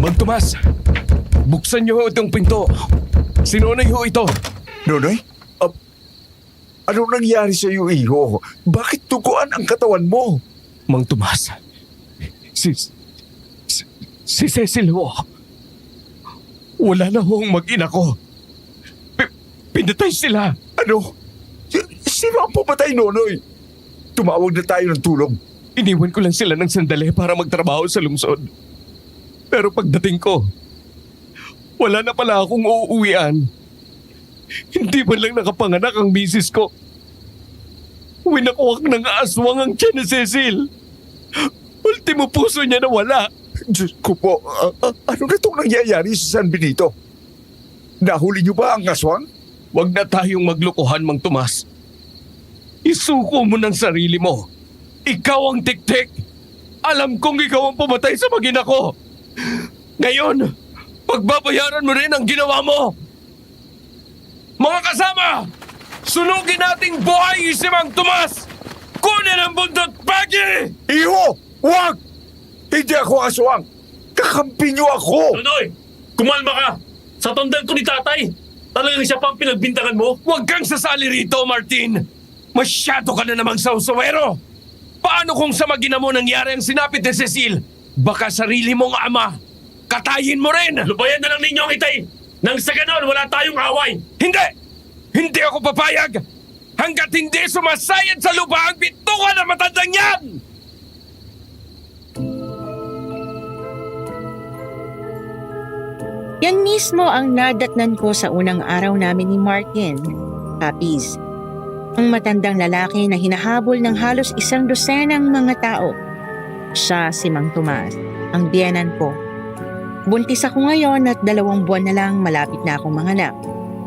Mang Tomas, buksan niyo ho itong pinto. Si Nonoy ho ito. Nonoy? Anong nangyari sa iyo, iho? Bakit tuguan ang katawan mo? Mang Tomas, si Cecil ho. Wala na hong mag-ina ko. Pinatay sila. Ano? Sino ang pumatay, Nonoy? Tumawag na tayo ng tulong. Iniwan ko lang sila ng sandali para magtrabaho sa lungsod. Pero pagdating ko, wala na pala akong uuwian. Hindi man lang nakapanganak ang misis ko. Winakuwak ng aswang ang tiyan ni Cecil. Ultimo puso niya na wala. Diyos ko po, ano na itong nangyayari sa San Benito? Nahuli niyo ba ang aswang? Huwag na tayong maglokohan, Mang Tomas. Isuko mo ng sarili mo. Ikaw ang tik-tik. Alam kong ikaw ang pumatay sa mag-ina ko. Ngayon, pagbabayaran mo rin ang ginawa mo. Mga kasama, sunugin nating buhay si Mang Tomas. Kunin ang bundot, Paggy! Iho! Huwag! Hindi ako aswang! Kakampi niyo ako! Nonoy! Kumalma ka! Sa tandaan ko ni tatay, talagang siya pa ang pinagbintangan mo? Huwag kang sasali rito, Martin. Masyado ka na namang sausawero. Paano kung sa mag-ina mo nangyari ang sinapit ni Cecil? Baka sarili mong ama. Katayin mo rin! Lubayan na lang ninyo ang itay! Nang sa ganon, wala tayong away! Hindi! Hindi ako papayag! Hanggat hindi sumasayad sa lupa ang bituka na matandang yan! Yan mismo ang nadatnan ko sa unang araw namin ni Martin, Papis. Ang matandang lalaki na hinahabol ng halos 100 mga tao. Siya si Mang Tomas, ang biyenan ko. Buntis ako ngayon at 2 buwan na lang malapit na akong manganak.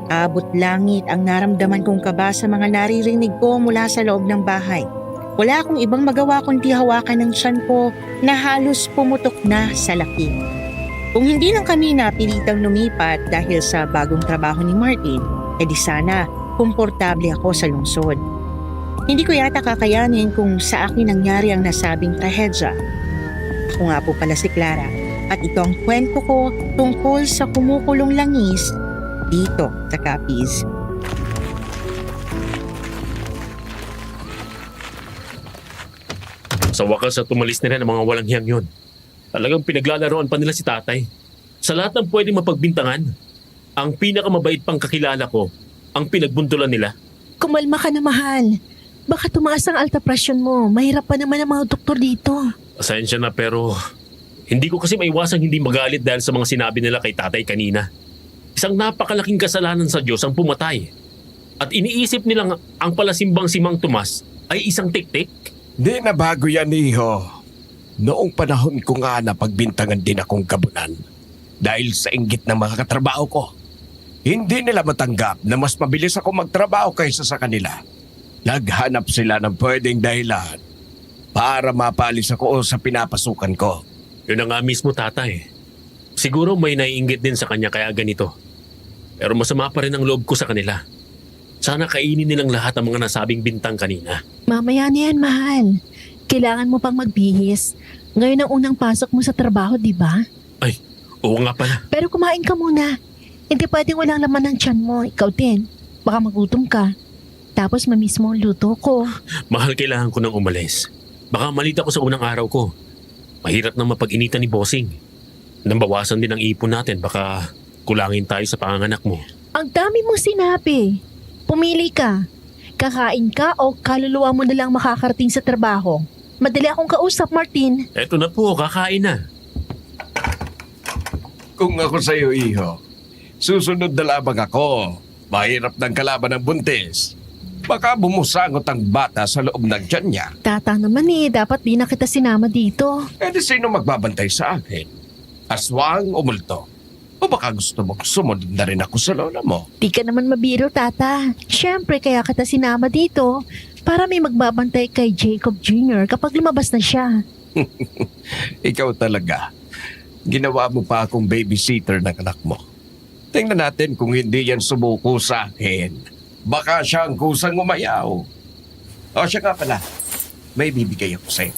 Abot langit ang naramdaman kong kaba sa mga naririnig ko mula sa loob ng bahay. Wala akong ibang magawa kundi hawakan ng tiyan ko na halos pumutok na sa laki. Kung hindi lang kami napilitang lumipat dahil sa bagong trabaho ni Martin, edi sana komportable ako sa lungsod. Hindi ko yata kakayanin kung sa akin nangyari ang nasabing trahedya. Ako nga po pala si Clara at ito ang kwento ko tungkol sa kumukulong langis dito sa Capiz. Sa wakas at tumalis na rin ang mga walang hiyang yun. Talagang pinaglalaroan pa nila si tatay. Sa lahat ng pwedeng mapagbintangan, ang pinakamabait pang kakilala ko, ang pinagbuntulan nila. Kumalma ka na, mahal. Baka tumaas ang alta presyon mo. Mahirap pa naman ang mga doktor dito. Pasensya na pero hindi ko kasi maiwasang hindi magalit dahil sa mga sinabi nila kay tatay kanina. Isang napakalaking kasalanan sa Diyos ang pumatay. At iniisip nilang ang palasimbang si Mang Tomas ay isang tik-tik. Di na bago yan, iho. Noong panahon ko nga na pagbintangan din akong kabunan. Dahil sa inggit ng mga katrabaho ko. Hindi nila matanggap na mas mabilis ako magtrabaho kaysa sa kanila. Naghanap sila ng pwedeng dahilan para mapalis ako sa pinapasukan ko. Yun na nga mismo tatay. Siguro may naiinggit din sa kanya kaya ganito. Pero masama pa rin ang loob ko sa kanila. Sana kainin nilang lahat ang mga nasabing bintang kanina. Mamaya na yan, mahal. Kailangan mo pang magbihis. Ngayon ang unang pasok mo sa trabaho, di ba? Ay, oo nga pala. Pero kumain ka muna. Hindi pwedeng walang laman ng tiyan mo. Ikaw din. Baka magutom ka. Tapos mamiss mo ang luto ko. Mahal, kailangan ko nang umalis. Baka malita ko sa unang araw ko. Mahirap nang mapag-initan ni Bossing. Nang bawasan din ang ipon natin, baka kulangin tayo sa panganganak mo. Ang dami mong sinabi. Pumili ka. Kakain ka o kaluluwa mo na lang makakarating sa trabaho. Madali akong kausap, Martin. Eto na po, kakain na. Kung ako sa'yo, iho, susunod na labang ako. Mahirap ng kalaban ng buntis. Baka bumusangot ang bata sa loob ng tiyan niya. Tata naman dapat di na kita sinama dito. E di sino magbabantay sa akin? Aswang o multo? O baka gusto mong sumunod na rin ako sa lola mo? Di ka naman mabiro, Tata. Siyempre, kaya kita sinama dito para may magbabantay kay Jacob Jr. kapag lumabas na siya. Ikaw talaga. Ginawa mo pa akong babysitter ng anak mo. Tingnan natin kung hindi yan sumuko sa akin. Baka siya ang kusang umayaw. O siya nga pala, may bibigay ako sa'yo.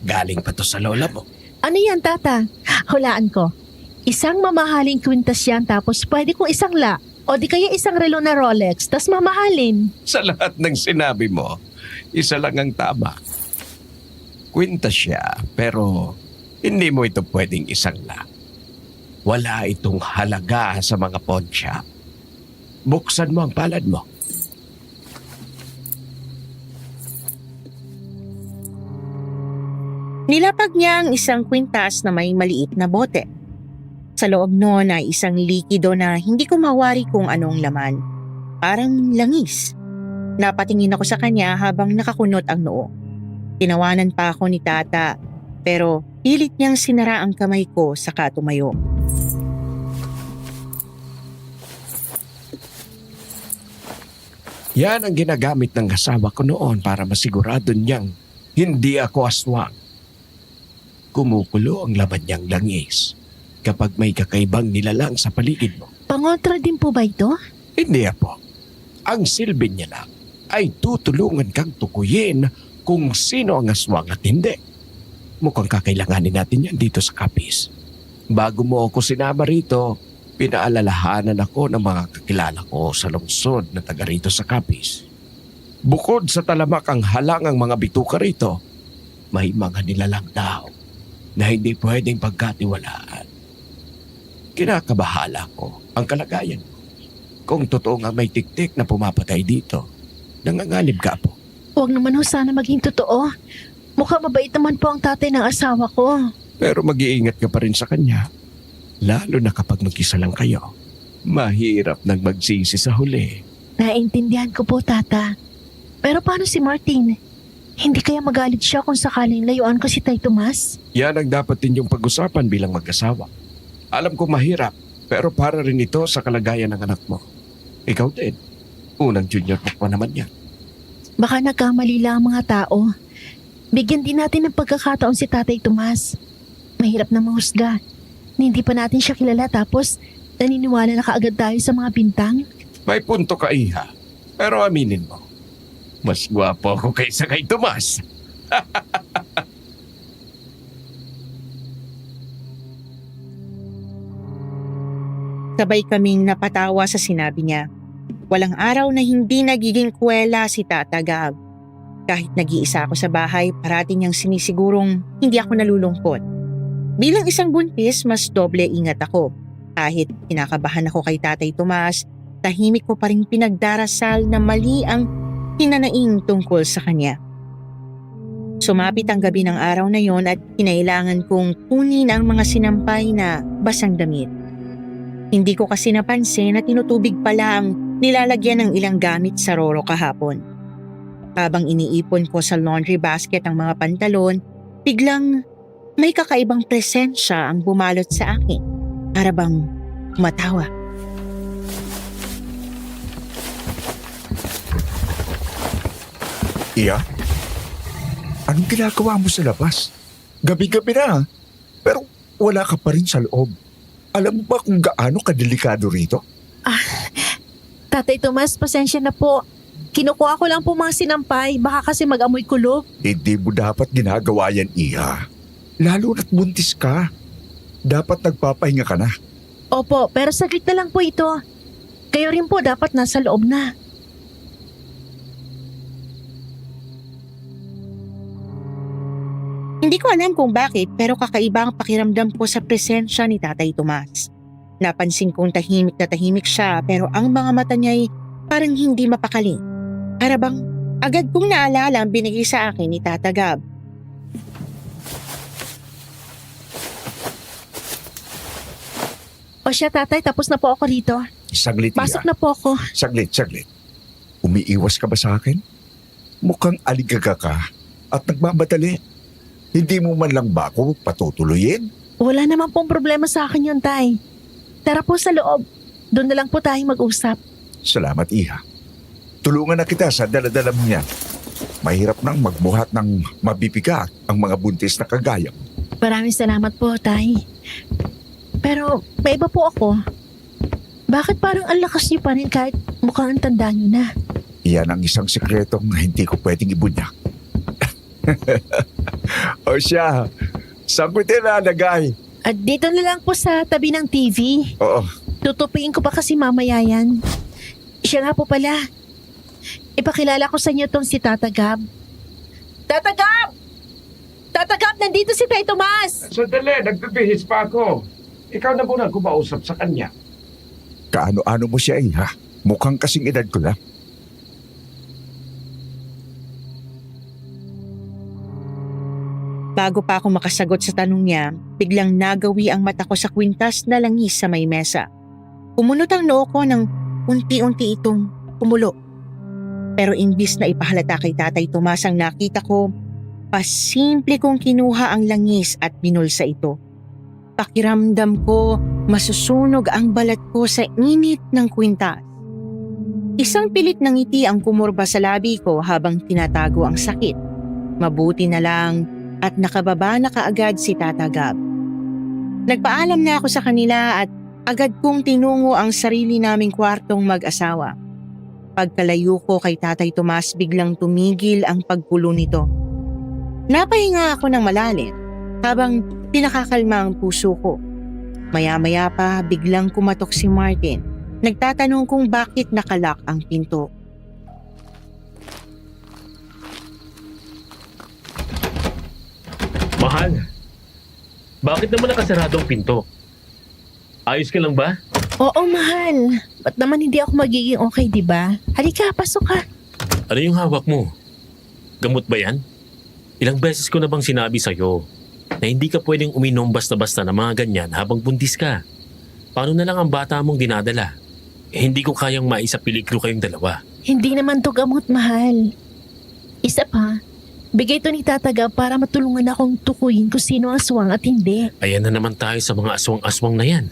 Galing pa to sa lola mo. Ano yan, Tata? Hulaan ko. Isang mamahaling kwintas yan tapos pwede kong isang la. O di kaya isang relo na Rolex, tas mamahalin. Sa lahat ng sinabi mo, isa lang ang tama. Kwintas siya, pero hindi mo ito pwedeng isang la. Wala itong halaga sa mga pawn shop. Buksan mo ang palad mo. Nilapag niya ang isang kwintas na may maliit na bote. Sa loob noon ay isang likido na hindi ko mawari kung anong laman. Parang langis. Napatingin ako sa kanya habang nakakunot ang noo. Tinawanan pa ako ni Tata, pero pilit niyang sinara ang kamay ko saka tumayo. Yan ang ginagamit ng asawa ko noon para masigurado niyang hindi ako aswang. Kumukulo ang laman niyang langis kapag may kakaibang nilalang sa paligid mo. Pangontra din po ba ito? Hindi po. Ang silbi niya lang ay tutulungan kang tukuyin kung sino ang aswang at hindi. Mukhang kakailanganin natin yan dito sa Capiz. Bago mo ako sinama rito, pinaalalahanan ako ng mga kakilala ko sa lungsod na taga rito sa Capiz. Bukod sa talamak ang halangang mga bituka rito, may mga nilalang daw na hindi pwedeng pagkatiwalaan. Kinakabahala ko ang kalagayan mo. Kung totoo nga may tiktik na pumapatay dito, nanganganib ka po. Huwag naman ho sana maging totoo. Mukhang mabait naman po ang tatay ng asawa ko. Pero mag-iingat ka pa rin sa kanya. Lalo na kapag mag-isa lang kayo. Mahirap nang magsisi sa huli. Naintindihan ko po, Tata. Pero paano si Martin? Hindi kaya magalit siya kung sakaling layuan ko si Tay Tomas? Yan ang dapat ninyong pag-usapan bilang mag-asawa. Alam ko mahirap, pero para rin ito sa kalagayan ng anak mo. Ikaw din. Unang junior mo pa naman yan. Baka nagkamali lang ang mga tao. Bigyan din natin ng pagkakataon si Tatay Tomas. Mahirap na mahusga. Hindi pa natin siya kilala tapos naniniwala na kaagad tayo sa mga bintang. May punto ka, Iha. Pero aminin mo, mas gwapo ako kaysa kay Tomas. Sabay kaming napatawa sa sinabi niya. Walang araw na hindi nagiging kwela si Tata Gab. Kahit nag-iisa ako sa bahay, parating niyang sinisigurong hindi ako nalulungkot. Bilang isang buntis, mas doble ingat ako. Kahit kinakabahan ako kay Tatay Tomas, tahimik ko pa rin pinagdarasal na mali ang hinanaing tungkol sa kanya. Sumapit ang gabi ng araw na yon at kinailangan kong kunin ang mga sinampay na basang damit. Hindi ko kasi napansin na tinutubig pala ang nilalagyan ng ilang gamit sa roro kahapon. Habang iniipon ko sa laundry basket ang mga pantalon, biglang may kakaibang presensya ang bumalot sa akin. Para bang matawa. Iya? Anong ginagawa mo sa labas? Gabi-gabi na, pero wala ka pa rin sa loob. Alam mo ba kung gaano kadelikado rito? Tatay Tomas, pasensya na po. Kinukuha ko lang po mga sinampay. Baka kasi mag-amoy kulob. Hindi mo dapat ginagawa yan, Iha. Lalo na't buntis ka. Dapat nagpapahinga ka na. Opo, pero saglit na lang po ito. Kayo rin po dapat nasa loob na. Hindi ko alam kung bakit pero kakaiba ang pakiramdam ko sa presensya ni Tatay Tomas. Napansin kong tahimik siya pero ang mga mata niya'y parang hindi mapakali. Para bang agad kong naalala ang binigay sa akin ni Tata Gab. O siya tatay, tapos na po ako rito. Saglit, Pasok Iha. na po ako. Saglit. Umiiwas ka ba sa akin? Mukhang aligaga ka at nagmamadali. Hindi mo man lang ba ako patutuloyin? Wala naman pong problema sa akin yun, tay. Tara po sa loob. Doon na lang po tayo mag-usap. Salamat, Iha. Tulungan na kita sa daladala mo yan. Mahirap nang magbuhat ng mabibigat ang mga buntis na kagaya mo. Maraming salamat po, tay. Pero may iba po ako. Bakit parang ang lakas niyo pa rin kahit mukhang ang tanda niyo na? Iyan ang isang sikretong hindi ko pwedeng ibunyak. O siya, saan ko itinalagay? At dito na lang po sa tabi ng TV. Oo, Tutupiin ko pa kasi mamaya yan. Siya nga po pala. Ipakilala ko sa inyo tong si Tata Gab. Tata Gab! Tata Gab, nandito si Tay Tomas! Sandali, nagbibihis pa ako. Ikaw na muna kumausap sa kanya. kaano-ano mo siya ha? Mukhang kasing edad ko lang. Bago pa ako makasagot sa tanong niya, biglang nagawi ang mata ko sa kwintas na langis sa may mesa. Kumunot ang noo ko ng unti-unti itong kumulo. Pero imbis na ipahalata kay Tatay Tomas ang nakita ko, pasimple kong kinuha ang langis at binulsa ito. Pakiramdam ko masusunog ang balat ko sa init ng kwintas. Isang pilit ng ngiti ang kumurba sa labi ko habang tinatago ang sakit. Mabuti na lang at nakababa na kaagad si Tata Gab. Nagpaalam na ako sa kanila at agad kong tinungo ang sarili naming kwartong mag-asawa. Pagkalayo ko kay Tatay Tomas, biglang tumigil ang pagpulo nito. Napahinga ako ng malalim habang pinakakalma ang puso ko. Maya-maya pa biglang kumatok si Martin. Nagtatanong kung bakit nakalak ang pinto. Mahal, bakit naman nakasarado ang pinto? Ayos ka lang ba? Oo, mahal. Ba't naman hindi ako magiging okay, di ba? Halika, pasok ka. Ano yung hawak mo? Gamot ba yan? Ilang beses ko na bang sinabi sa'yo na hindi ka pwedeng uminom basta-basta ng mga ganyan habang buntis ka? Paano na lang ang bata mong dinadala? Hindi ko kayang maisapiligro kayong dalawa. Hindi naman to gamot, mahal. Isa pa, bigay to ni Tata Gab para matulungan akong tukuyin kung sino ang aswang at hindi. Ayan na naman tayo sa mga aswang-aswang na yan.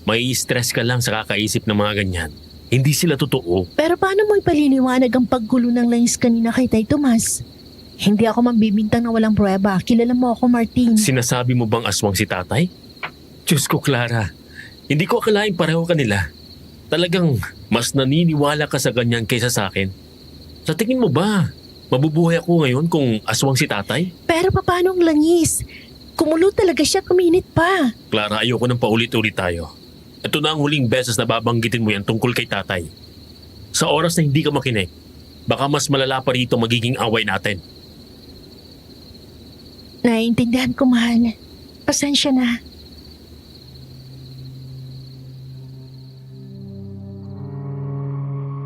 May stress ka lang sa kakaisip ng mga ganyan. Hindi sila totoo. Pero paano mo ipaliliwanag ang paggulo ng langis kanina kay Tay Tomas? Hindi ako mambibintang na walang pruweba. Kilala mo ako, Martin. Sinasabi mo bang aswang si tatay? Diyos ko, Clara. Hindi ko akalain pareho kanila. Talagang mas naniniwala ka sa ganyan kaysa sa akin. Sa tingin mo ba, mabubuhay ako ngayon kung aswang si tatay? Pero paano ang langis? Kumulo talaga siya, kuminit pa. Clara, ayoko nang paulit-ulit tayo. Ito na ang huling beses na babanggitin mo yan tungkol kay tatay. Sa oras na hindi ka makinig, baka mas malala pa rito magiging away natin. Naiintindihan ko, mahal. Pasensya na.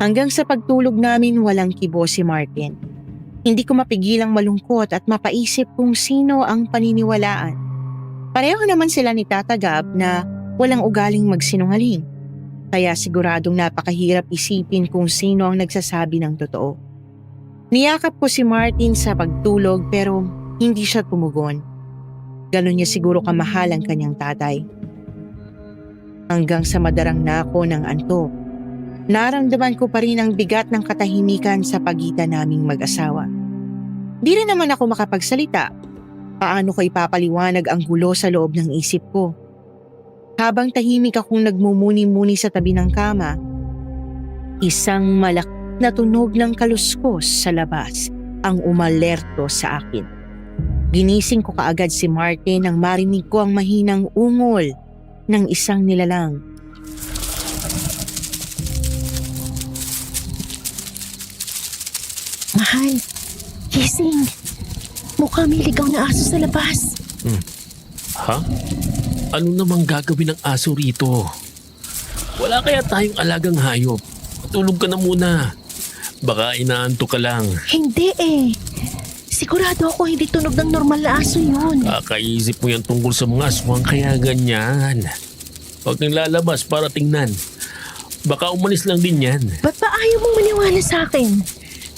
Hanggang sa pagtulog namin walang kibo si Martin. Hindi ko mapigilang malungkot at mapaisip kung sino ang paniniwalaan. Pareho naman sila ni Tata Gab na walang ugaling magsinungaling. Kaya siguradong napakahirap isipin kung sino ang nagsasabi ng totoo. Niyakap ko si Martin sa pagtulog pero hindi siya tumugon. Ganon niya siguro kamahal ang kanyang tatay. Hanggang sa madarang na ako ng antok, naramdaman ko pa rin ang bigat ng katahimikan sa pagitan naming mag-asawa. Di rin naman ako makapagsalita. Paano ko ipapaliwanag ang gulo sa loob ng isip ko? Habang tahimik akong nagmumuni-muni sa tabi ng kama, isang malak na tunog ng kaluskos sa labas ang umalerto sa akin. Ginising ko kaagad si Martin nang marinig ko ang mahinang ungol ng isang nilalang. Mahal, gising. Mukhang may ligaw na aso sa labas. Ha? Ano namang gagawin ng aso rito? Wala kaya tayong alagang hayop? Matulog ka na muna. Baka inaantok ka lang. Hindi eh. Sigurado ako hindi tunog ng normal na aso yun. Kakaisip mo yan tungkol sa mga aswang kaya ganyan. Huwag nang lalabas para tingnan. Baka umalis lang din yan. Ba't ba ayaw mong maniwala sa akin?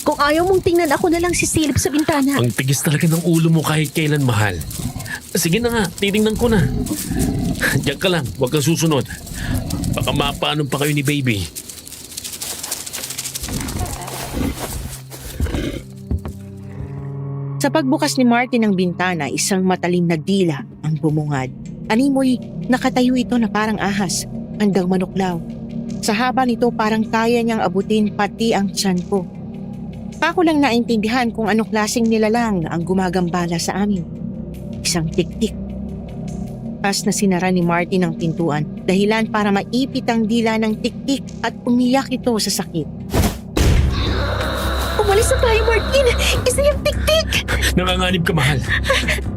Kung ayaw mong tingnan, ako na lang sisilip sa bintana. Ang tigis talaga ng ulo mo kahit kailan, mahal. Sige na nga, titingnan ko na. Diyan ka lang, huwag kang susunod. Baka mapaanong pa kayo ni baby. Sa pagbukas ni Martin ng bintana, isang matalim na dila ang bumungad. Animoy, nakatayo ito na parang ahas, handang manuklaw. Sa haba nito parang kaya niyang abutin pati ang tiyan ko. Ako lang naintindihan kung anong klaseng nilalang ang gumagambala sa amin. Isang tik-tik. malakas na sinara ni Martin ang pintuan, dahilan para maipit ang dila ng tiktik at umiyak ito sa sakit. Umalis na tayo, Martin! Isa yung tiktik! Nanganganib ka, mahal.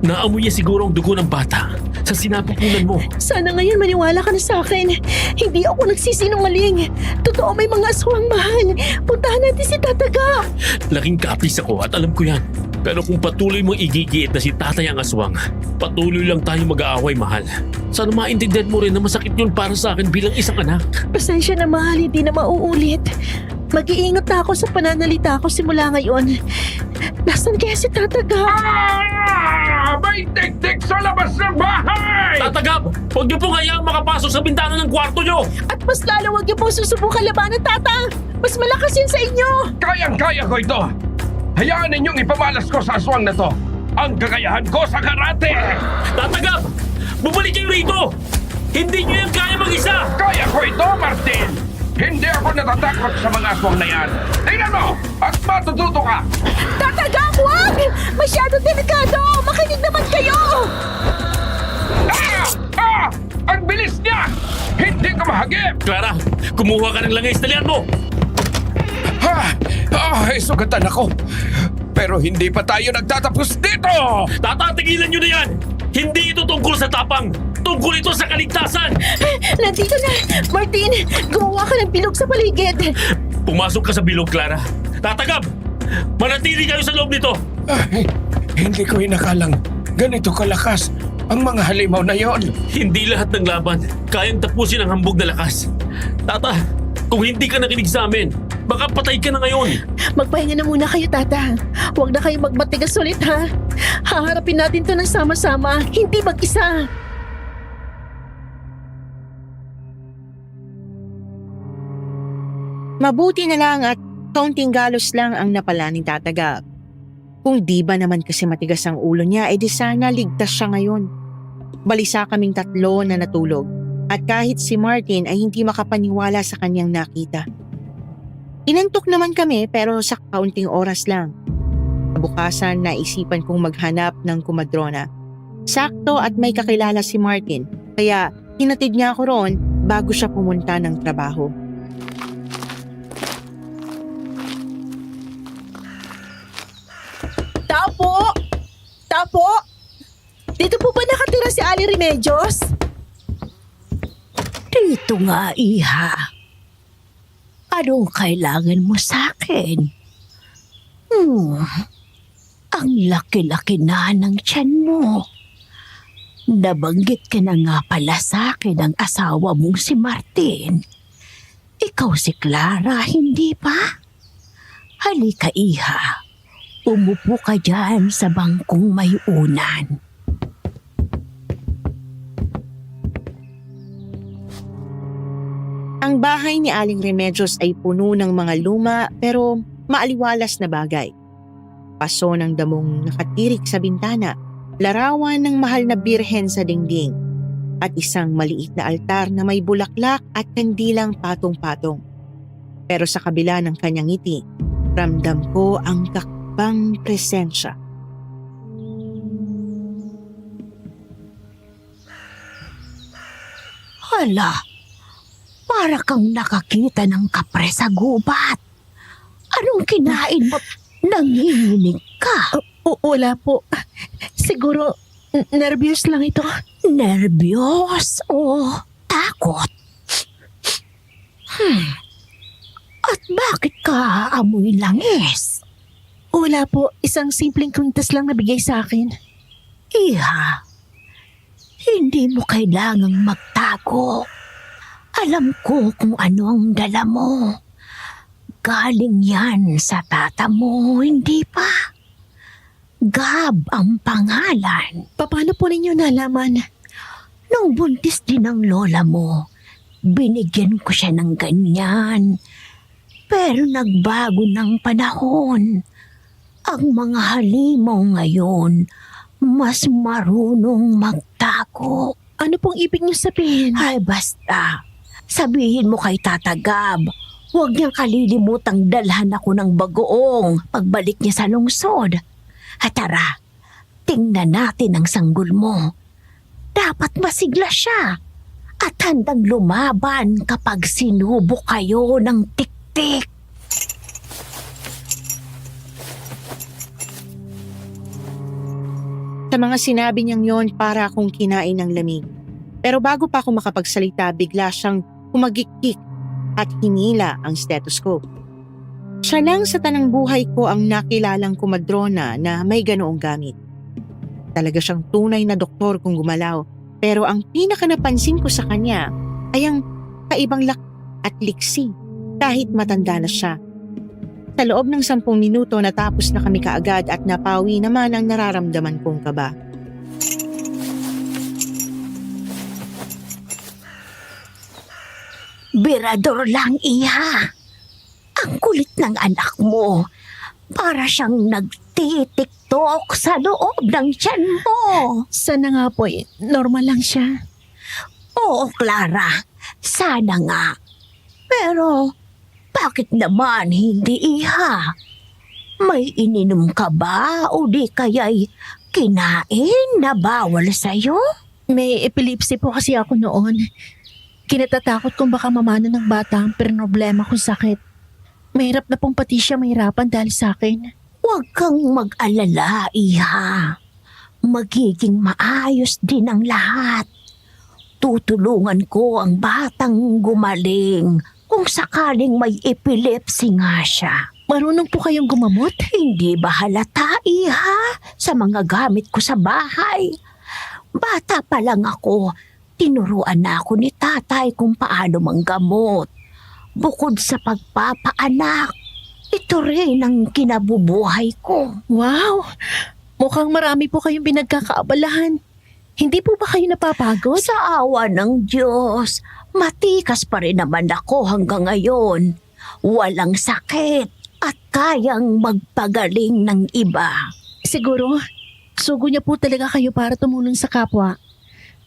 Naamoy niya siguro ang dugo ng bata sa sinapupunan mo. Sana ngayon maniwala ka na sa akin. Hindi ako nagsisinungaling. Totoo, may mga aswang, mahal. Puntahan natin si Tataga. Laking kapris ako at alam ko yan. Pero kung patuloy mong igigiit na si tatay ang aswang, patuloy lang tayo mag-aaway, mahal. Sana maintindihan mo rin na masakit yun para sa akin bilang isang anak. Pasensya na, mahal. Hindi na mauulit. Mag-iingat na ako sa pananalita ko simula ngayon. Nasaan kaya si Tataga? May tiktik sa labas ng bahay! Tatagap! Huwag niyo pong hayaang makapasok sa bintana ng kwarto niyo! At mas lalo wag niyo po susubukan labanan, Tata! Mas malakas yun sa inyo! Kayang-kaya ko ito! Hayaan ninyong ipamalas ko sa aswang na to ang kakayahan ko sa karate! Tatagap! Bumalik kayo rito! Hindi niyo yan kaya mag-isa! Kaya ko ito, Martin! Hindi ako natatakot sa mga aswang na yan! Tingnan mo! At matututo ka! Tataga, wag! Masyado delikado! Makinig naman kayo! Ang bilis niya! Hindi ka mahagip! Clara, kumuha ka ng langis. Dalian mo! Sugatan ako. Pero hindi pa tayo nagtatapos dito! Tatatigilan niyo na yan! Hindi ito tungkol sa tapang! Tungkol ito sa kaligtasan! Nandito na! Martin, gumawa ka ng bilog sa paligid! Pumasok ka sa bilog, Clara. Tatagap! Manatili kayo sa loob nito! Hindi ko inakalang ganito kalakas ang mga halimaw na yon. Hindi lahat ng laban kayang tapusin ang hambog na lakas. Tata, kung hindi ka nakinig sa amin, baka patay ka na ngayon. Magpahinga na muna kayo, Tata. Huwag na kayo magmatigas ulit, ha? Haharapin natin to ng sama-sama, hindi mag-isa. Mabuti na lang at kaunting galos lang ang napala ni Tataga. Kung di ba naman kasi matigas ang ulo niya, di sana ligtas siya ngayon. Balisa kaming tatlo na natulog at kahit si Martin ay hindi makapaniwala sa kanyang nakita. Inantok naman kami pero sa kaunting oras lang. Bukasan naisipan kong maghanap ng kumadrona. Sakto at may kakilala si Martin kaya hinatid niya ako roon bago siya pumunta ng trabaho. Tapo! Tapo! Dito po ba nakatira si Ali Remedios? Dito nga, iha. Anong kailangan mo sa akin? Ang laki-laki na ng tiyan mo. Nabanggit ka na nga pala sa akin ang asawa mong si Martin. Ikaw si Clara, hindi ba? Halika, iha. Umupo ka dyan sa bangkong may unan. Ang bahay ni Aling Remedios ay puno ng mga luma pero maaliwalas na bagay. Paso ng damong nakatirik sa bintana, larawan ng mahal na birhen sa dingding, at isang maliit na altar na may bulaklak at kandilang patong-patong. Pero sa kabila ng kanyang ngiti, ramdam ko ang kakbang presensya. Hala, para kang nakakita ng kapre sa gubat. Anong kinain mo? Nanginginig ka. Wala po. Siguro, nervyos lang ito. Nervyos o takot? At bakit ka amoy langis? Wala po. Isang simpleng kwintas lang nabigay sa akin. Iha, hindi mo kailangang magtago. Alam ko kung ano ang dala mo. Galing yan sa tata mo, hindi pa? Gab ang pangalan. Paano po ninyo nalaman? Nung buntis din ang lola mo, binigyan ko siya ng ganyan. Pero nagbago ng panahon. Ang mga halimaw ngayon, mas marunong magtago. Ano pong ibig niyo sabihin? Ay basta, sabihin mo kay Tata Gab, huwag niyang kalilimutang dalhan ako ng bagoong pagbalik niya sa lungsod. At tara, tingnan natin ang sanggol mo. dapat masigla siya at handang lumaban kapag sinubo kayo ng tiktik. Sa mga sinabi niyang yon, para akong kinain ng lamig. Pero bago pa ako makapagsalita, bigla siyang humagikik at hinila ang stethoscope. Siya lang sa tanang buhay ko ang nakilalang kumadrona na may ganoong gamit. Talaga siyang tunay na doktor kung gumalaw, pero ang pinaka napansin ko sa kanya ay ang kaibang lak at liksi kahit matanda na siya. Sa loob ng 10 minuto natapos na kami kaagad at napawi naman ang nararamdaman kong kaba. Birador lang, iha. Ang kulit ng anak mo. Para siyang nagtitiktok sa loob ng tiyan mo. Sana nga po normal lang siya. Oo, Clara. Sana nga. Pero, bakit naman hindi, iha? May ininom ka ba o di kaya'y kinain na bawal sa'yo? May epilepsy po kasi ako noon. Kinatatakot kong baka mamano ng bata ang problema kong sakit. Mahirap na pong pati siya mahirapan dahil sa akin. Huwag kang mag-alala, iha. Magiging maayos din ang lahat. Tutulungan ko ang batang gumaling kung sakaling may epilepsy nga siya. Marunong po kayong gumamot? Hindi ba halata, iha, sa mga gamit ko sa bahay? Bata pa lang ako, tinuruan na ako ni tatay kung paano manggamot. Bukod sa pagpapaanak, ito rin ang kinabubuhay ko. Wow! Mukhang marami po kayong pinagkakaabalahan. Hindi po ba kayo napapagod? Sa awa ng Diyos, matikas pa rin naman ako hanggang ngayon. Walang sakit at kayang magpagaling ng iba. Siguro, sugo niya po talaga kayo para tumulong sa kapwa.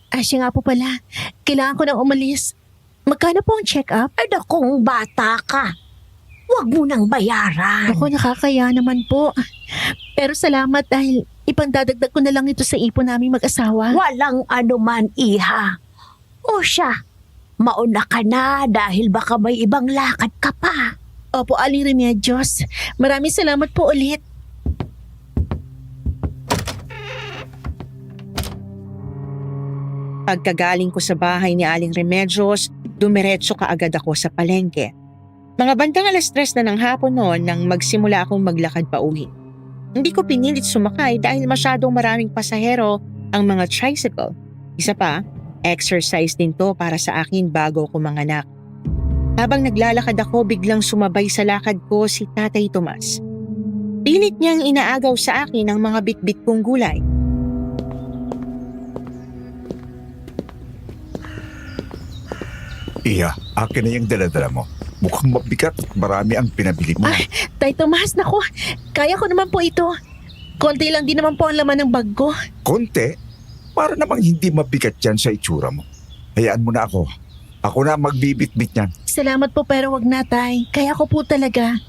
Siya nga po pala, kailangan ko nang umalis. Magkano po ang check-up? Ay nakong bata ka. Huwag mo nang bayaran. Ako, nakakaya naman po. Pero salamat dahil ipandadagdag ko na lang ito sa ipon naming mag-asawa. Walang anuman, iha. O siya, mauna ka na dahil baka may ibang lakad ka pa. Opo, Aling Remedios. Maraming salamat po ulit. Pagkagaling ko sa bahay ni Aling Remedios, dumiretso kaagad ako sa palengke. Mga bandang 3:00 na ng hapon noon nang magsimula akong maglakad pa uwi. Hindi ko pinilit sumakay dahil masyadong maraming pasahero ang mga tricycle. Isa pa, exercise din to para sa akin bago ko manganak. Habang naglalakad ako, biglang sumabay sa lakad ko si Tatay Tomas. Pilit niyang inaagaw sa akin ang mga bitbit kong gulay. Iya, akin na yung daladala mo. Mukhang mabigat at marami ang pinabili mo. Tay Tomas, naku, kaya ko naman po ito. Konti lang din naman po ang laman ng bag ko. Konti, para namang hindi mabigat yan sa itsura mo. Hayaan mo na ako. Ako na magbibitbit yan. Salamat po pero wag na, Tay. Kaya ko po talaga.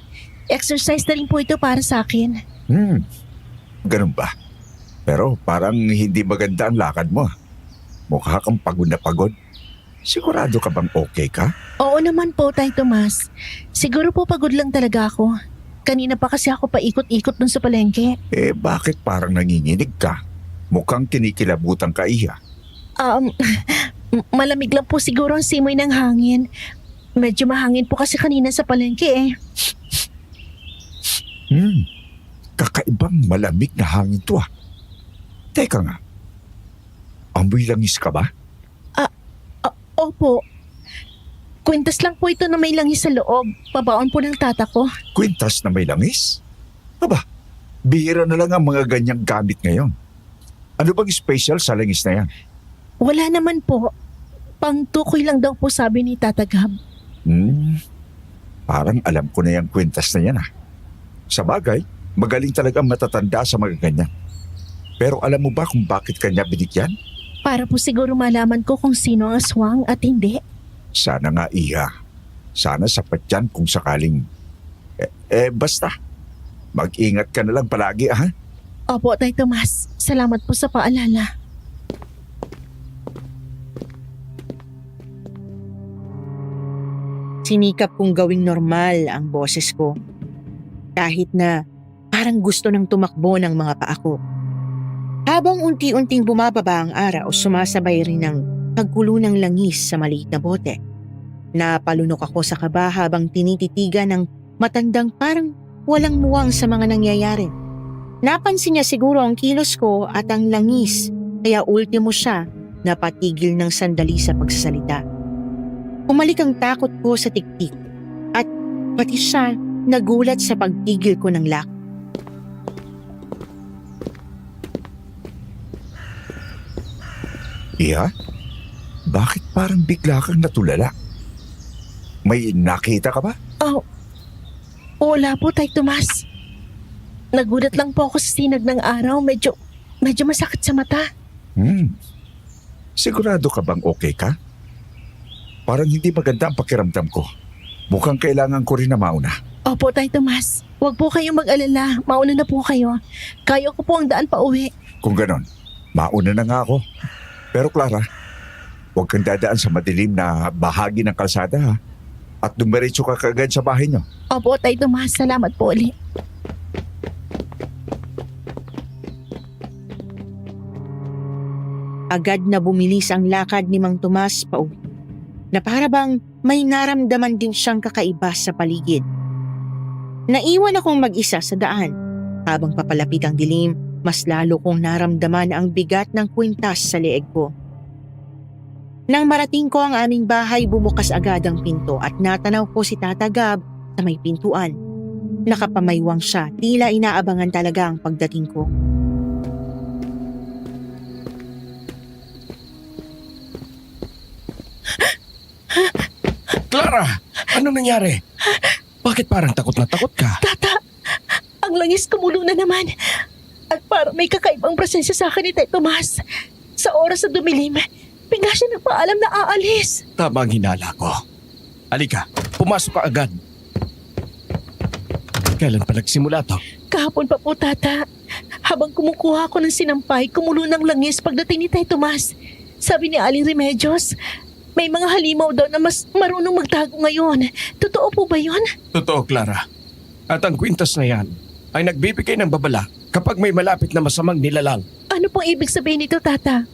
Exercise na rin po ito para sa akin. Ganun ba? Pero parang hindi maganda ang lakad mo. Mukha kang pagod na pagod. Sigurado ka bang okay ka? Oo naman po, Tay Tomas. Siguro po pagod lang talaga ako. Kanina pa kasi ako paikot-ikot dun sa palengke. Bakit parang nanginginig ka? Mukhang kinikilabutan ka, Iya. Malamig lang po siguro ang simoy ng hangin. Medyo mahangin po kasi kanina sa palengke eh. Kakaibang malamig na hangin to ah. Teka nga, amoy langis ka ba? Opo. Kwintas lang po ito na may langis sa loob. Pabaon po ng tata ko. Kwintas na may langis? Aba, bihira na lang ang mga ganyang gamit ngayon. Ano bang special sa langis na yan? Wala naman po. Pangtukoy lang daw po sabi ni Tata Gab. Parang alam ko na yung kwintas na yan ah. Sa bagay, magaling talaga matatanda sa mga ganyan. Pero alam mo ba kung bakit kanya binigyan? Para po siguro malaman ko kung sino ang aswang at hindi. Sana nga, Iya. Sana sapat yan kung sakaling... basta. Mag-ingat ka na lang palagi, ha? Opo, Tay Tomas. Salamat po sa paalala. Sinikap kong gawing normal ang boses ko. Kahit na parang gusto nang tumakbo ng mga paa ko. Habang unti-unting bumababa ang araw, sumasabay rin ng pagkulo ng langis sa maliit na bote. Napalunok ako sa kaba habang tinititigan ng matandang parang walang muwang sa mga nangyayari. Napansin niya siguro ang kilos ko at ang langis, kaya ultimo siya napatigil ng sandali sa pagsasalita. Umalik ang takot ko sa tiktik at pati siya nagulat sa pagtigil ko ng lak. Iya? Bakit parang bigla kang natulala? May nakita ka ba? Oh, wala po, Tay Tomas. Nagulat lang po ako sa sinag ng araw. Medyo masakit sa mata. Sigurado ka bang okay ka? Parang hindi maganda ang pakiramdam ko. Mukhang kailangan ko rin na mauna. Opo, Tay Tomas. Huwag po kayong mag-alala. Mauna na po kayo. Kaya ko po ang daan pa uwi. Kung ganon, mauna na nga ako. Pero Clara, huwag kang dadaan sa madilim na bahagi ng kalsada ha. At dumiretso ka kagad sa bahay niyo. Opo, Tay Tomas. Salamat po ulit. Agad na bumilis ang lakad ni Mang Tomas pauwi. Na para bang may naramdaman din siyang kakaiba sa paligid. Naiwan akong mag-isa sa daan. Habang papalapit ang dilim, mas lalo kong naramdaman ang bigat ng kwintas sa leeg ko. Nang marating ko ang aming bahay, bumukas agad ang pinto at natanaw ko si Tata Gab sa may pintuan. Nakapamaywang siya, tila inaabangan talaga ang pagdating ko. Clara! Anong nangyari? Bakit parang takot na takot ka? Tata, ang langis kumulo na naman. At parang may kakaibang presensya sa akin ni Tay Tomas. Sa oras na dumilim, bigla siya nagpaalam na aalis. Tama ang hinala ko. Halika, pumasok ka agad. Kailan pa nagsimula to? Kahapon pa po, Tata. Habang kumukuha ako ng sinampay, kumulo ng langis pagdating ni Tay Tomas. Sabi ni Aling Remedios, may mga halimaw daw na mas marunong magtago ngayon. Totoo po ba yun? Totoo, Clara. At ang kwintas na yan ay nagbibigay ng babala kapag may malapit na masamang nilalang. Ano pong ibig sabihin nito, Tata?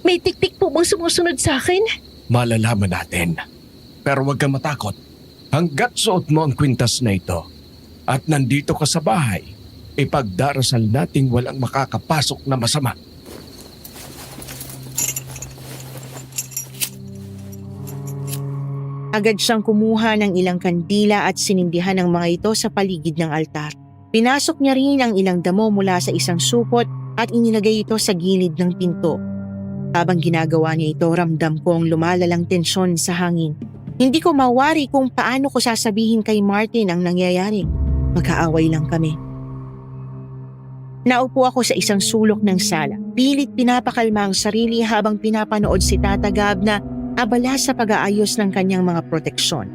May tiktik po bang sumusunod sa akin? Malalaman natin. Pero huwag kang matakot. Hanggat suot mo ang kwintas na ito at nandito ka sa bahay, ipagdarasal nating walang makakapasok na masama. Agad siyang kumuha ng ilang kandila at sinindihan ng mga ito sa paligid ng altar. Pinasok niya rin ang ilang damo mula sa isang supot at inilagay ito sa gilid ng pinto. Habang ginagawa niya ito, ramdam ko ang lumalalang tensyon sa hangin. Hindi ko mawari kung paano ko sasabihin kay Martin ang nangyayari. Magkaaway lang kami. Naupo ako sa isang sulok ng sala. Pilit pinapakalma ang sarili habang pinapanood si Tata Gab na abala sa pag-aayos ng kanyang mga proteksyon.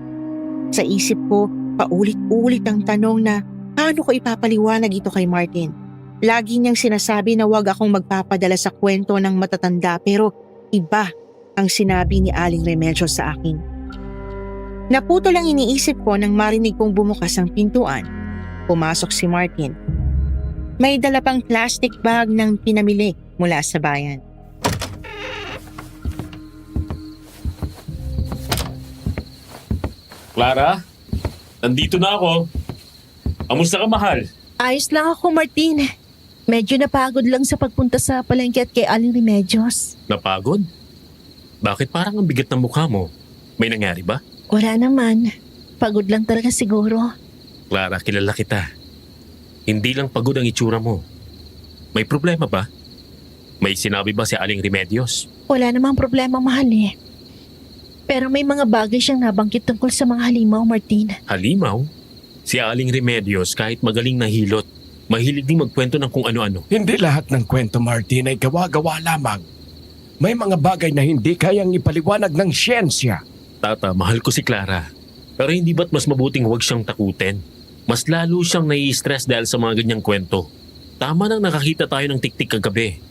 Sa isip ko, paulit-ulit ang tanong na paano ko ipapaliwanag ito kay Martin. Lagi niyang sinasabi na huwag akong magpapadala sa kwento ng matatanda pero iba ang sinabi ni Aling Remedios sa akin. Naputo lang iniisip ko nang marinig kong bumukas ang pintuan. Pumasok si Martin. May dala pang plastic bag ng pinamili mula sa bayan. Clara, nandito na ako. Kamusta ka, mahal? Ayos lang ako, Martin. Medyo napagod lang sa pagpunta sa palengke at kay Aling Remedios. Napagod? Bakit parang ang bigat ng mukha mo? May nangyari ba? Wala naman. Pagod lang talaga siguro. Clara, kilala kita. Hindi lang pagod ang itsura mo. May problema ba? May sinabi ba si Aling Remedios? Wala namang problema, mahal eh. Pero may mga bagay siyang nabanggit tungkol sa mga halimaw, Martin. Halimaw? Si Aling Remedios kahit magaling na hilot, mahilig din magkwento ng kung ano-ano. Hindi lahat ng kwento, Martin, ay gawa-gawa lamang. May mga bagay na hindi kayang ipaliwanag ng siyensya. Tata, mahal ko si Clara. Pero hindi ba't mas mabuting huwag siyang takutin? Mas lalo siyang nai-stress dahil sa mga ganyang kwento. Tama nang nakakita tayo ng tiktik kagabi.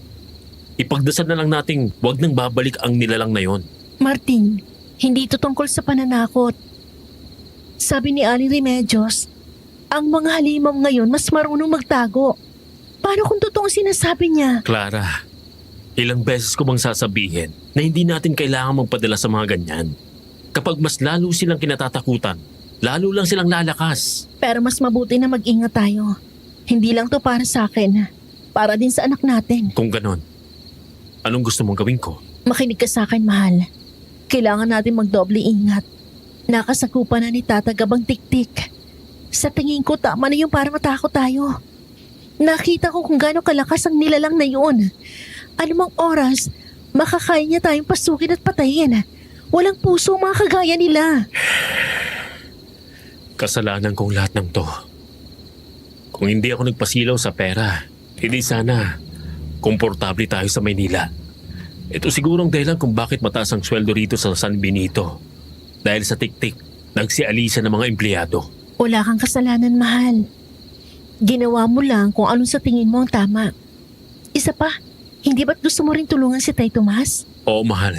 Ipagdasal na lang nating huwag nang babalik ang nilalang na yon. Martin, hindi ito tungkol sa pananakot. Sabi ni Aling Remedios, ang mga halimaw ngayon mas marunong magtago. Paano kung totoong sinasabi niya? Clara, ilang beses ko bang sasabihin na hindi natin kailangan magpadala sa mga ganyan? Kapag mas lalo silang kinatatakutan, lalo lang silang lalakas. Pero mas mabuti na mag-ingat tayo. Hindi lang to para sa akin, para din sa anak natin. Kung ganon, anong gusto mong gawin ko? Makinig ka sa akin, mahal. Kailangan natin magdoble ingat. Nakasakupan na ni Tata Gabang Tiktik. Sa tingin ko, tama na yung para matakot tayo. Nakita ko kung gaano kalakas ang nilalang na yun. Anumang oras, makakaya niya tayong pasukin at patayin. Walang puso ang mga kagaya nila. Kasalanan kong lahat ng to. Kung hindi ako nagpasilaw sa pera, hindi sana komportable tayo sa Maynila. Ito sigurong dahilan kung bakit mataas ang sweldo rito sa San Benito. Dahil sa tiktik, nagsialisa ng mga empleyado. Wala kang kasalanan, mahal. Ginawa mo lang kung anong sa tingin mo ang tama. Isa pa, hindi ba't gusto mo rin tulungan si Tay Tomas? Oo, mahal.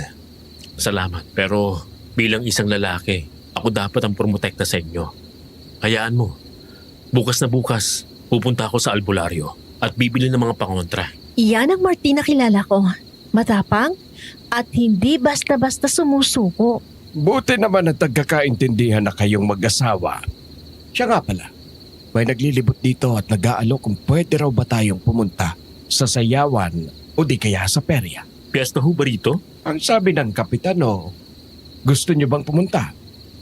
Salamat. Pero bilang isang lalaki, ako dapat ang promotekta sa inyo. Hayaan mo. Bukas na bukas, pupunta ako sa albularyo at bibili ng mga pangontra. Iyan ang Martin na kilala ko. Matapang at hindi basta-basta sumusuko. Buti naman at nagkakaintindihan na kayong mag-asawa. Siya nga pala, may naglilibot dito at nag-aalok kung pwede raw ba tayong pumunta sa sayawan o di kaya sa perya. Piyesta ho ba rito? Ang sabi ng kapitano, gusto niyo bang pumunta?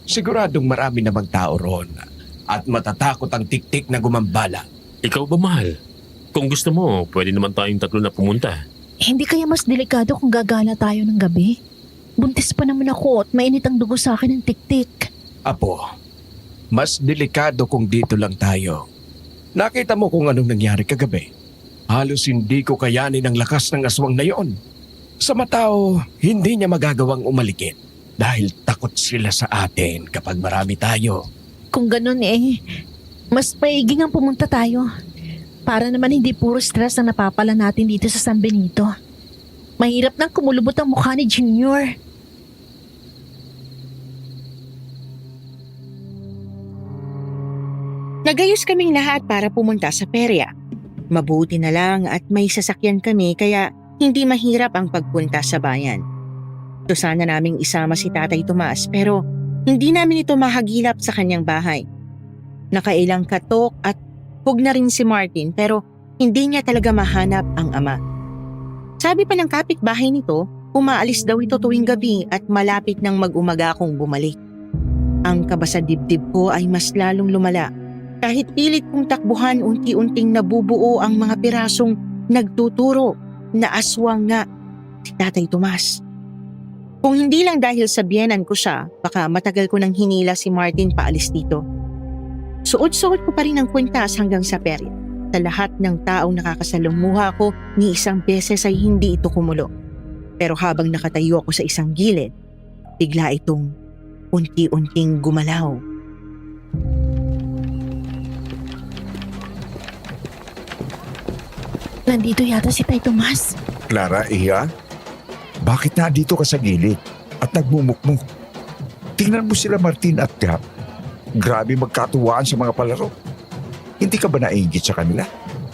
Siguradong marami namang tao roon at matatakot ang tiktik na gumambala. Ikaw ba, mahal? Kung gusto mo, pwede naman tayong tatlo na pumunta. Hindi kaya mas delikado kung gagala tayo ng gabi? Buntis pa naman ako at mainit ang dugo sa akin ng tiktik. Apo, mas delikado kung dito lang tayo. Nakita mo kung anong nangyari kagabi. Halos hindi ko kayanin ang lakas ng aswang na yon. Sa matao, hindi niya magagawang umalikit dahil takot sila sa atin kapag marami tayo. Kung ganun mas maiging ang pumunta tayo. Para naman hindi puro stress ang napapala natin dito sa San Benito. Mahirap nang kumulubot ang mukha ni Junior. Nagayos kaming lahat para pumunta sa perya. Mabuti na lang at may sasakyan kami kaya hindi mahirap ang pagpunta sa bayan. Gusto sana naming isama si Tatay Tomas pero hindi namin ito mahagilap sa kanyang bahay. Nakailang katok at hug na rin si Martin pero hindi niya talaga mahanap ang ama. Sabi pa ng kapitbahay nito, umaalis daw ito tuwing gabi at malapit nang mag-umaga kung bumalik. Ang kaba sa dibdib ko ay mas lalong lumala. Kahit pilit kong takbuhan, unti-unting nabubuo ang mga pirasong nagtuturo na aswang nga si Tatay Tomas. Kung hindi lang dahil sa biyenan ko siya, baka matagal ko nang hinila si Martin paalis dito. Suot-suot ko pa rin ang kwintas hanggang sa perya. Sa lahat ng taong nakakasalumuha ko, ni isang beses ay hindi ito kumulo. Pero habang nakatayo ako sa isang gilid, bigla itong unti-unting gumalaw. Nandito yata si Tay Tomas. Clara, Iya? Bakit nandito ka sa gilid at nagmumukmuk? Tingnan mo sila Martin at Gab. Grabe magkatuwaan sa mga palaro. Hindi ka ba naiingit sa kanila?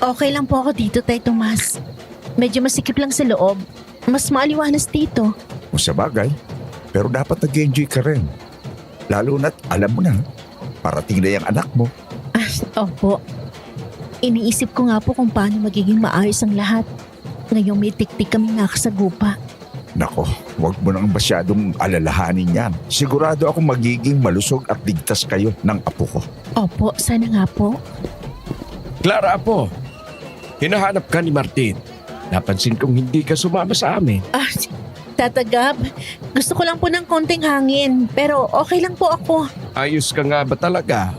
Okay lang po ako dito, Tay Tomas. Medyo masikip lang sa loob. Mas maaliwanas dito. O sa bagay, pero dapat nag-enjoy ka rin. Lalo na't alam mo na, parating na yung anak mo. Opo. Iniisip ko nga po kung paano magiging maayos ang lahat. Ngayong may tiktik kaming nakasagupa. Nako, huwag mo nang masyadong alalahanin yan. Sigurado akong magiging malusog at ligtas kayo ng apo ko. Opo, sana nga po. Clara, Apo, hinahanap ka ni Martin. Napansin kong hindi ka sumama sa amin. Tata Gab, gusto ko lang po ng konting hangin. Pero okay lang po ako. Ayos ka nga ba talaga?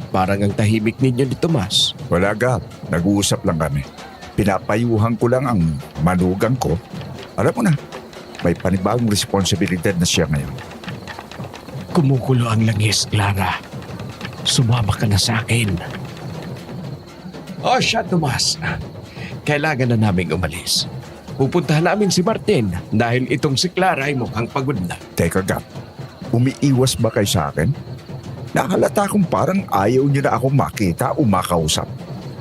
Parang ang tahimik ninyo ni Tomas. Wala Gab, nag-uusap lang kami. Pinapayuhan ko lang ang manugang ko. Alam mo na, may panibagong responsibilidad na siya ngayon. Kumukulo ang langis, Clara. Sumama ka na sa akin. O siya, Tomas. Kailangan na naming umalis. Pupuntahan namin si Martin dahil itong si Clara ay mukhang pagod na. Teka Gab, umiiwas ba kayo sa akin? Nakalata kong parang ayaw niyo na akong makita o makausap.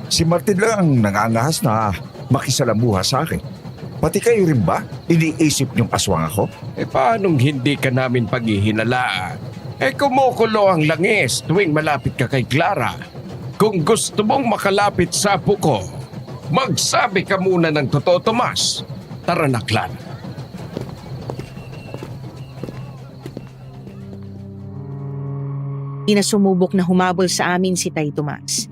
Si Martin lang ang nangangahas na makisalamuha sa akin. Pati kayo rin ba? Iniisip niyong aswang ako? Paanong hindi ka namin paghihinalaan? Kumukulo ang langis tuwing malapit ka kay Clara. Kung gusto mong makalapit sa apo ko, magsabi ka muna ng totoo, Tomas. Tara na, Clara. Inasumubok na humabol sa amin si Tay Tomas.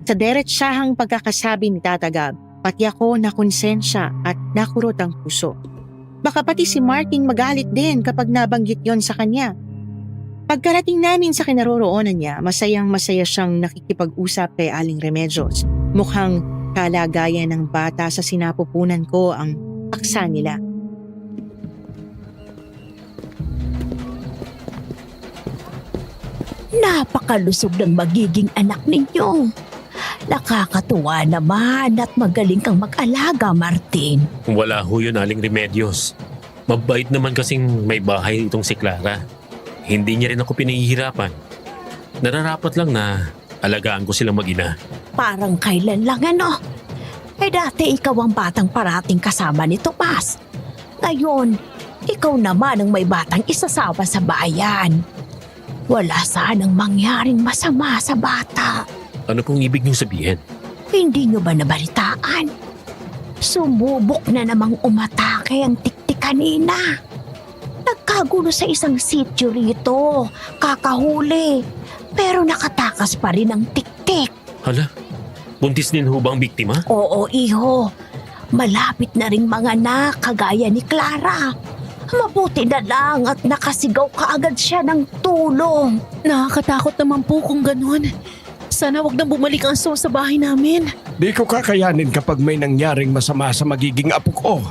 Sa deretsahang pagkakasabi ni Tata Gab, pati ako nakonsensya at nakurot ang puso. Baka pati si Martin magalit din kapag nabanggit yon sa kanya. Pagkarating namin sa kinaroroonan niya, masayang-masaya siyang nakikipag-usap kay Aling Remedios. Mukhang kalagayan ng bata sa sinapupunan ko ang paksa nila. Napakalusog ng magiging anak ninyo. Nakakatuwa naman at magaling kang mag-alaga, Martin. Wala ho yun, Aling Remedios. Mabait naman kasing may bahay itong si Clara. Hindi niya rin ako pinahihirapan. Nararapat lang na alagaan ko silang mag-ina. Parang kailan lang ano. Dati ikaw ang batang parating kasama ni Tomas. Ngayon, ikaw naman ang may batang isasawa sa bayan. Wala sanang mangyaring masama sa bata. Ano pong ibig niyong sabihin? Hindi niyo ba nabalitaan? Sumubok na namang umatake ang tiktik kanina. Nagkagulo sa isang sityo rito, kakahuli. Pero nakatakas pa rin ang tiktik. Hala, buntis din ho ba ang biktima? Oo, iho. Malapit na ring mga anak kagaya ni Clara. Mabuti na lang at nakasigaw kaagad siya ng tulong. Nakakatakot naman po kung ganun. Sana wag na bumalik ang aswang sa bahay namin. Di ko kakayanin kapag may nangyaring masama sa magiging apo ko.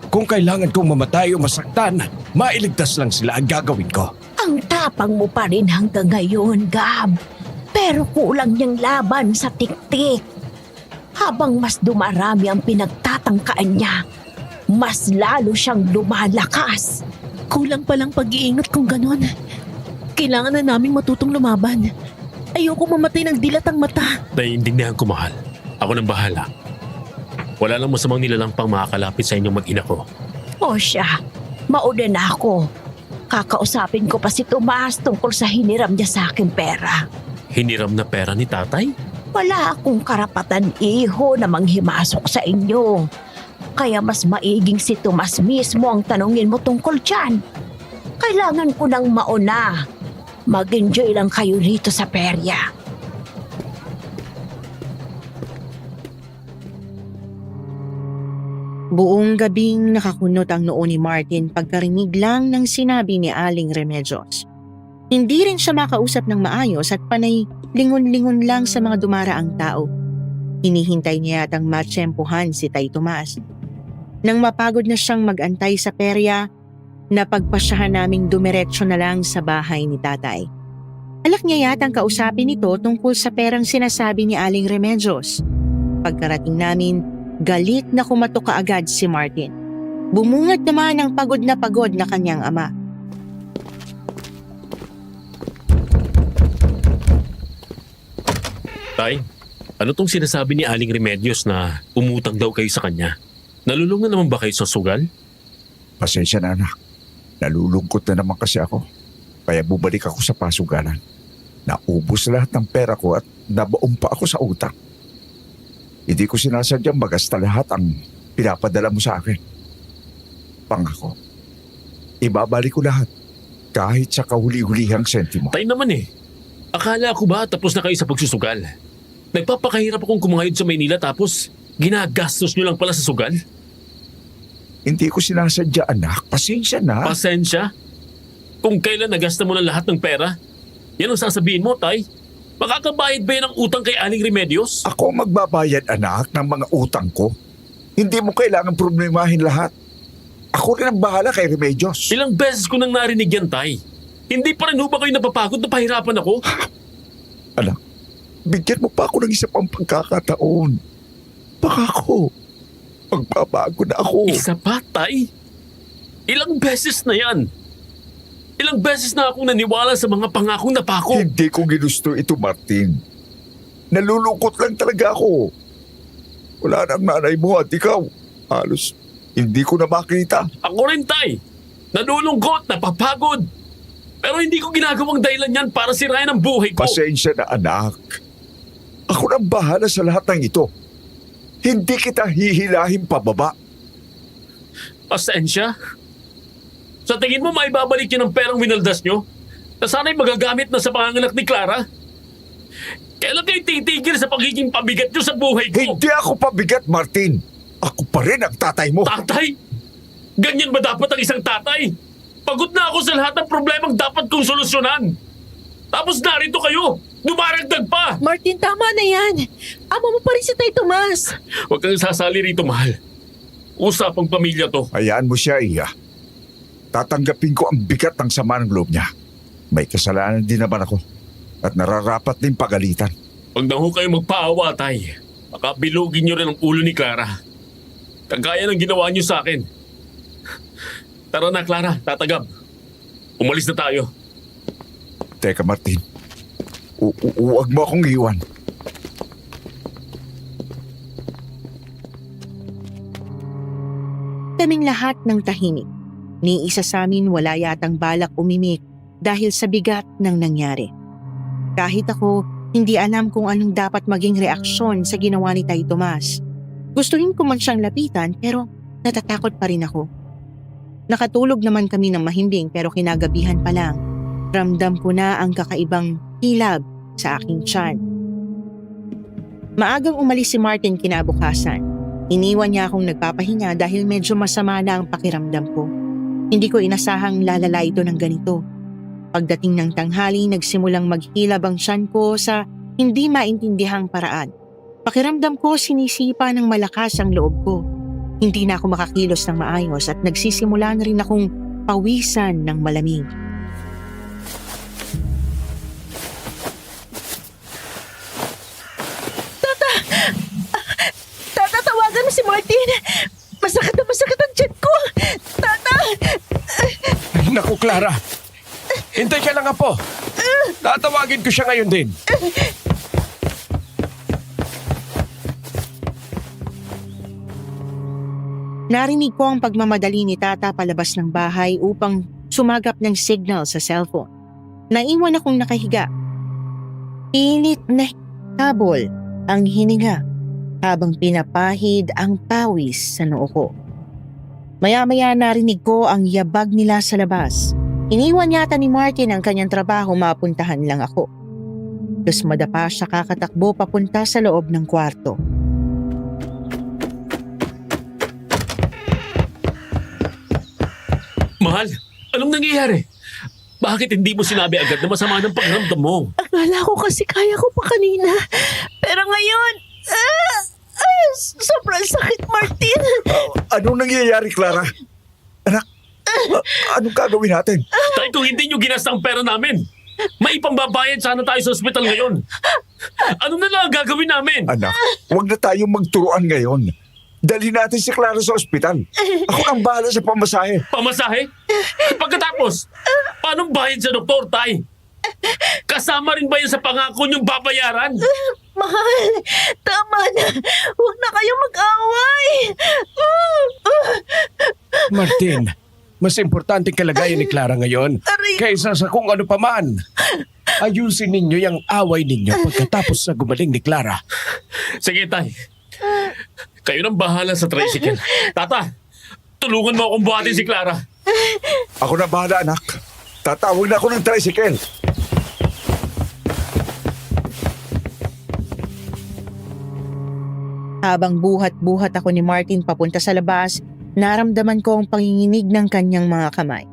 Kung kailangan kong mamatay o masaktan, mailigtas lang sila ang gagawin ko. Ang tapang mo pa rin hanggang ngayon, Gab. Pero kulang niyang laban sa tiktik. Habang mas dumarami ang pinagtatangkaan niya, mas lalo siyang lumalakas. Kulang palang pag-iingat kung ganun. Kailangan na naming matutong lumaban. Ayoko mamatay ng dilatang mata. Naiintindihan ko, mahal. Ako nang bahala. Wala lang masamang nilalang pang makakalapit sa inyong mag-ina ko. O siya, mauna na ako. Kakausapin ko pa si Tomas tungkol sa hiniram niya sa aking pera. Hiniram na pera ni tatay? Wala akong karapatan, iho, na manghimasok sa inyo. Kaya mas maiging si Tomas mismo ang tanungin mo tungkol dyan. Kailangan ko nang mauna. Mag-enjoy lang kayo rito sa perya. Buong gabing nakakunot ang noo ni Martin pagkarinig lang ng sinabi ni Aling Remedios. Hindi rin siya makausap ng maayos at panay lingon-lingon lang sa mga dumaraang tao. Hinihintay niya yatang matsyempohan si Tay Tomas. Nang mapagod na siyang mag-antay sa perya, napagpasyahan naming dumiretso na lang sa bahay ni tatay. Alak niya yatang kausapin ito tungkol sa perang sinasabi ni Aling Remedios. Pagkarating namin, galit na kumato kaagad si Martin. Bumungad naman ang pagod na kanyang ama. Tay, ano tong sinasabi ni Aling Remedios na umutang daw kayo sa kanya? Nalulungan naman ba kayo sa sugal? Pasensya na, anak. Nalulungkot na naman kasi ako. Kaya bumalik ako sa pasugalan. Naubos lahat ng pera ko at nabaon pa ako sa utang. Hindi ko sinasadyang magasta lahat ang pinapadala mo sa akin. Pangako, ibabalik ko lahat kahit sa kahuli-hulihang sentimo. Tay naman eh. Akala ko ba tapos na kayo sa pagsusugal? Nagpapakahirap akong kumahid sa Maynila tapos ginagastos nyo lang pala sa sugal? Hindi ko sinasadya, anak. Pasensya na. Pasensya? Kung kailan nagasta mo na lahat ng pera? Yan ang sasabihin mo, Tay? Makakabayad ba yan ng utang kay Aling Remedios? Ako ang magbabayad, anak, ng mga utang ko. Hindi mo kailangan problemahin lahat. Ako rin ang bahala kay Remedios. Ilang beses ko nang narinig yan, Tay. Hindi pa rin ho ba kayo napapagod na pahirapan ako? Anak, bigyan mo pa ako ng isa pang pagkakataon. Baka ako, magbabago na ako. Isa pa, Tay? Ilang beses na yan? Ilang beses na akong naniwala sa mga pangakong napako. Hindi ko ginusto ito, Martin. Nalulungkot lang talaga ako. Wala nang nanay mo at ikaw. Halos hindi ko na makita. Ako rin, Tay. Nalulungkot, napapagod. Pero hindi ko ginagawang dahilan yan para sirayan ang buhay ko. Pasensya na, anak. Ako nang bahala sa lahat ng ito. Hindi kita hihilahin pababa. Pasensya? Sa tingin mo maibabalik yun ang perang winaldas nyo? Na sana'y magagamit na sa panganganak ni Clara? Kailan kayo titigil sa pagiging pabigat nyo sa buhay ko? Hindi ako pabigat, Martin. Ako pa rin ang tatay mo. Tatay? Ganyan ba dapat ang isang tatay? Pagod na ako sa lahat ng problemang dapat kong solusyonan. Tapos narito kayo, dumaragdag pa. Martin, tama na yan. Ama mo pa rin si Tay Tomas. Huwag kang sasali rito, mahal. Usapang pamilya to. Hayaan mo siya, Iya. Tatanggapin ko ang bigat ng sama ng loob niya. May kasalanan din naman ako. At nararapat din pagalitan. Huwag na ho kayo magpaawa, Tay. Baka bilugin nyo rin ang ulo ni Clara. Kagaya ng ginawa nyo sa akin. Tara na, Clara. Tatagab. Umalis na tayo. Teka, Martin. Huwag mo akong iwan. Kaming lahat ng tahimik. Ni isa sa amin wala yatang balak umimik dahil sa bigat ng nangyari. Kahit ako, hindi alam kung anong dapat maging reaksyon sa ginawa ni Tay Tomas. Gustuhin ko man siyang lapitan pero natatakot pa rin ako. Nakatulog naman kami ng mahimbing pero kinagabihan pa lang. Ramdam ko na ang kakaibang hilab sa aking tiyan. Maagang umalis si Martin kinabukasan. Iniwan niya akong nagpapahinga dahil medyo masama na ang pakiramdam ko. Hindi ko inasahang lalala ito ng ganito. Pagdating ng tanghali, nagsimulang maghilab ang tiyan ko sa hindi maintindihang paraan. Pakiramdam ko sinisipa ng malakas ang loob ko. Hindi na ako makakilos ng maayos at nagsisimula na rin akong pawisan ng malamig. Tatawagan mo si Martin. Masakit na masakit ang tiyan ko. Tata! Naku, Clara. Hintay ka lang, Apo. Tatawagin ko siya ngayon din. Narinig ko ang pagmamadali ni Tata palabas ng bahay upang sumagap ng signal sa cellphone. Naiwan akong nakahiga. Pilit na habol ang hininga habang pinapahid ang pawis sa noo ko. Maya-maya narinig ko ang yabag nila sa labas. Iniwan yata ni Martin ang kanyang trabaho, mapuntahan lang ako. Tapos madapa siya kakatakbo papunta sa loob ng kwarto. Mahal, anong nangyayari? Bakit hindi mo sinabi agad na masama ng pakiramdam mo? Akala ko kasi kaya ko pa kanina. Pero ngayon, sobrang sakit, Martin. Anong nangyayari, Clara? Anak, anong gagawin natin? Tay, kung hindi nyo ginasta ang pera namin, may pambabayad sana tayo sa ospital ngayon. Ano na lang ang gagawin namin? Anak, huwag na tayong magturuan ngayon. Dalhin natin si Clara sa ospital. Ako ang bahala sa pamasahe. Pamasahe? Pagkatapos, paano bayad sa doktor, Tay? Kasama rin ba yan sa pangako niyong babayaran? Mahal, tama na. Huwag na kayo mag-away. Martin, mas importante kalagayan ni Clara ngayon kaysa sa kung ano paman. Ayusin ninyo yung away ninyo pagkatapos sa gumaling ni Clara. Sige, Tay. Kayo nang bahala sa tricycle. Tata, tulungan mo akong buhatin si Clara. Ako na bahala, anak. Tatawag na ako ng tricycle. Habang buhat-buhat ako ni Martin papunta sa labas, naramdaman ko ang panginginig ng kanyang mga kamay.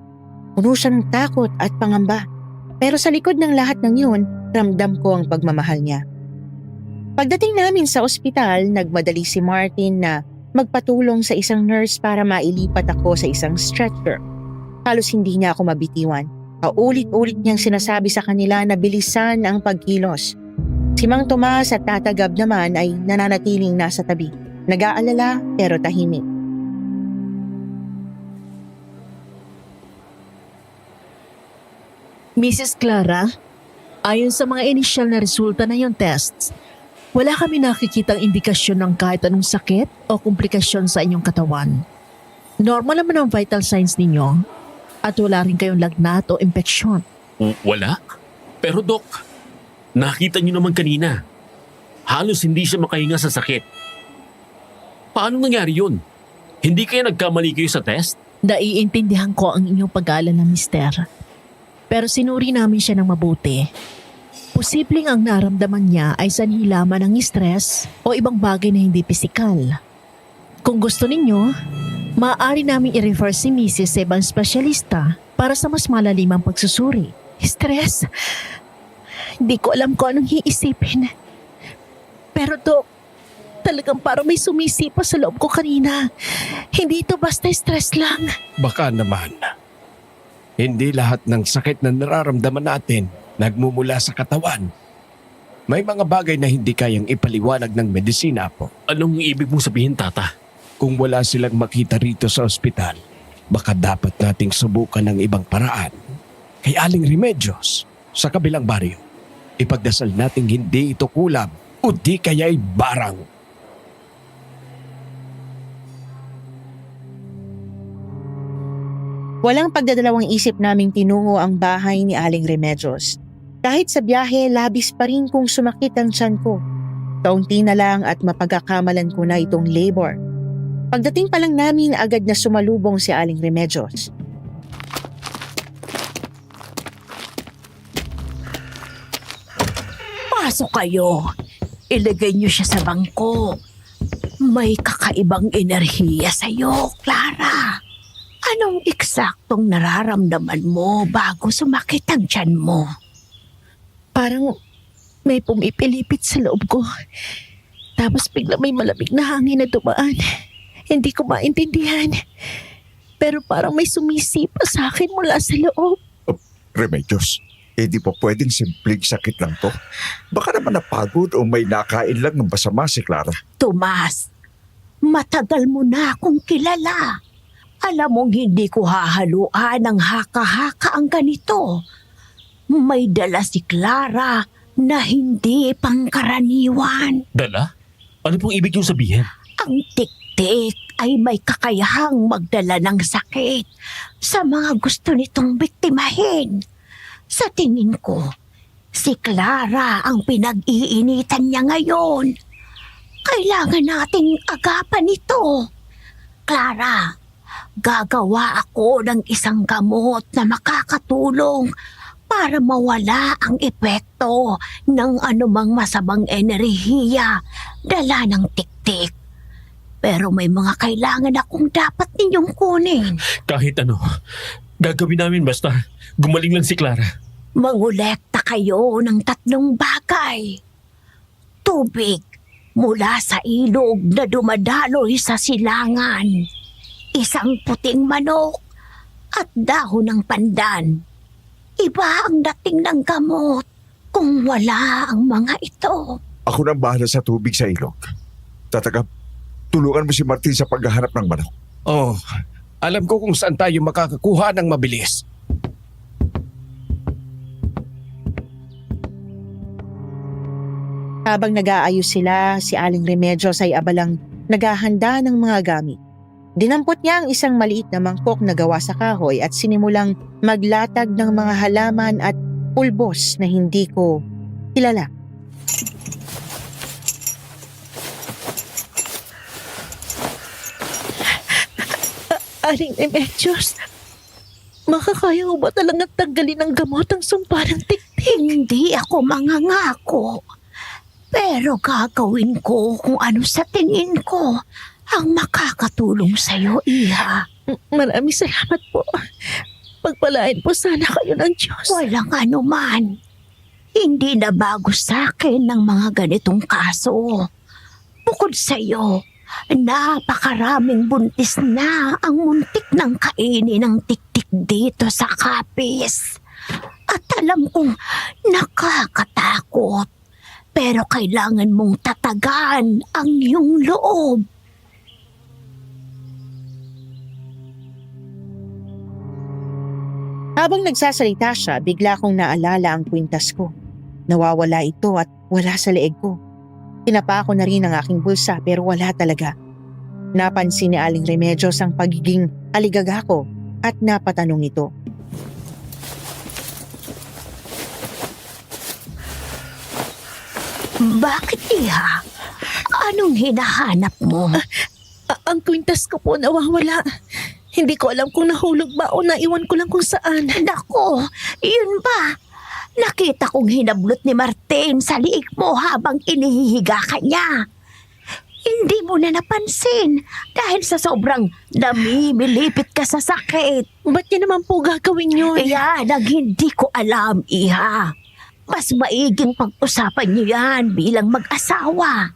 Puno siya ng takot at pangamba. Pero sa likod ng lahat ng yun, ramdam ko ang pagmamahal niya. Pagdating namin sa ospital, nagmadali si Martin na magpatulong sa isang nurse para mailipat ako sa isang stretcher. Halos hindi niya ako mabitiwan. Paulit-ulit niyang sinasabi sa kanila na bilisan ang pagkilos. Si Mang Tomas at Tata Gab naman ay nananatiling nasa tabi. Nag-aalala pero tahimik. Mrs. Clara, ayon sa mga initial na resulta na yung tests, wala kami nakikitang indikasyon ng kahit anong sakit o komplikasyon sa inyong katawan. Normal naman ang vital signs ninyo at wala rin kayong lagnat o impeksyon. Wala? Pero Dok, nakita niyo naman kanina. Halos hindi siya makahinga sa sakit. Paano nangyari yun? Hindi kaya nagkamali kayo sa test? Naiintindihan ko ang inyong pag-aalala, mister. Pero sinuri namin siya ng mabuti. Posibleng ang naramdaman niya ay sanhi lamang ng stress o ibang bagay na hindi pisikal. Kung gusto ninyo, maaari namin i-refer si Mrs. sa ibang espesyalista para sa mas malalimang pagsusuri. Stress? Hindi ko alam kung anong iisipin. Pero Dok, talagang parang may sumisipa sa loob ko kanina. Hindi ito basta stress lang. Baka naman. Hindi lahat ng sakit na nararamdaman natin nagmumula sa katawan. May mga bagay na hindi kayang ipaliwanag ng medisina po. Anong ibig mong sabihin, Tata? Kung wala silang makita rito sa ospital, baka dapat nating subukan ng ibang paraan. Kay Aling Remedios, sa kabilang baryo, ipagdasal nating hindi ito kulam o di kaya'y barang. Walang pagdadalawang isip naming tinungo ang bahay ni Aling Remedios. Kahit sa biyahe, labis pa rin kung sumakit ang tiyan ko. Kaunti na lang at mapagkakamalan ko na itong labor. Pagdating pa lang namin, agad na sumalubong si Aling Remedios. Pasok kayo. Ilagay niyo siya sa bangko. May kakaibang enerhiya sa'yo, Clara. Anong eksaktong nararamdaman mo bago sumakit ang tiyan mo? Parang may pumipilipit sa loob ko. Tapos bigla may malamig na hangin na dumaan. Hindi ko maintindihan. Pero parang may sumisipa sa akin mula sa loob. Remedios, di pa pwedeng simpleng sakit lang to. Baka naman napagod o may nakain lang ng masama si Clara. Tomas, matagal mo na akong kilala. Alam mong hindi ko hahaluan ng haka-haka ang ganito. May dala si Clara na hindi pangkaraniwan. Dala? Ano pong ibig niyong sabihin? Ang tiktik ay may kakayahang magdala ng sakit sa mga gusto nitong biktimahin. Sa tingin ko, si Clara ang pinag-iinitan niya ngayon. Kailangan nating agapan ito. Clara, gagawa ako ng isang gamot na makakatulong para mawala ang epekto ng anumang masamang enerhiya dala ng tiktik. Pero may mga kailangan akong dapat ninyong kunin. Kahit ano, gagawin namin basta gumaling lang si Clara. Mangolekta kayo ng 3 bagay. Tubig mula sa ilog na dumadaloy sa silangan. Isang puting manok at dahon ng pandan. Iba ang dating ng gamot kung wala ang mga ito. Ako nang bahala sa tubig sa ilog. Tatagap, tulungan mo si Martin sa paghahanap ng manok. Oh, alam ko kung saan tayo makakakuha ng mabilis. Habang nag-aayos sila, si Aling Remedios ay abalang naghahanda ng mga gamit. Dinampot niya ang isang maliit na mangkok na gawa sa kahoy at sinimulang maglatag ng mga halaman at pulbos na hindi ko kilala. Aling Remedios, makakaya mo ba talagang tanggalin ng gamot ang sumpa ng tiktik? Hindi ako mangangako. Pero gagawin ko kung ano sa tingin ko ang makakatulong sa'yo, Iha. Maraming salamat po. Pagpalain po sana kayo ng Diyos. Walang anuman. Hindi na bago sa akin ng mga ganitong kaso. Bukod sa'yo, napakaraming buntis na ang muntik ng kainin ng tiktik dito sa Kapis. At alam kong nakakatakot. Pero kailangan mong tatagan ang iyong loob. Habang nagsasalita siya, bigla kong naalala ang kwintas ko. Nawawala ito at wala sa leeg ko. Tinapa ko na rin ang aking bulsa pero wala talaga. Napansin ni Aling Remedios ang pagiging aligaga ko at napatanong ito. Bakit, Iha? Anong hinahanap mo? Ang kwintas ko po nawawala. Hindi ko alam kung nahulog ba o naiwan ko lang kung saan. Nako, yun ba? Nakita kong hinablot ni Martin sa liig mo habang inihihiga ka niya. Hindi mo na napansin dahil sa sobrang namimilipit ka sa sakit. Ba't niya naman po gagawin yun? Yan ang hindi ko alam, Iha. Mas maiging pag-usapan niyo yan bilang mag-asawa.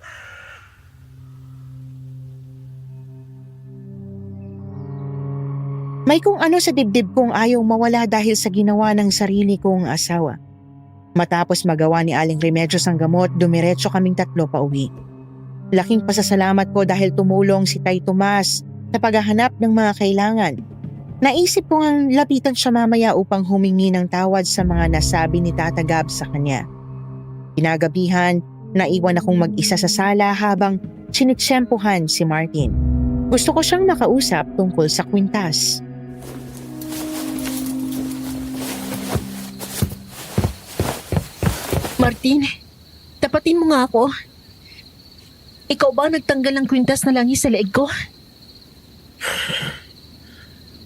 May kung ano sa dibdib kong ayaw mawala dahil sa ginawa ng sarili kong asawa. Matapos magawa ni Aling Remedios ang gamot, dumiretso kaming tatlo pa uwi. Laking pasasalamat ko dahil tumulong si Tay Tomas sa paghahanap ng mga kailangan. Naisip ko ang lapitan siya mamaya upang humingi ng tawad sa mga nasabi ni Tata Gab sa kanya. Pinagabihan, naiwan akong mag-isa sa sala habang sinitsyempohan si Martin. Gusto ko siyang makausap tungkol sa kwintas. Martin, tapatin mo nga ako. Ikaw ba ang nagtanggal ng kwintas na langis sa leeg ko?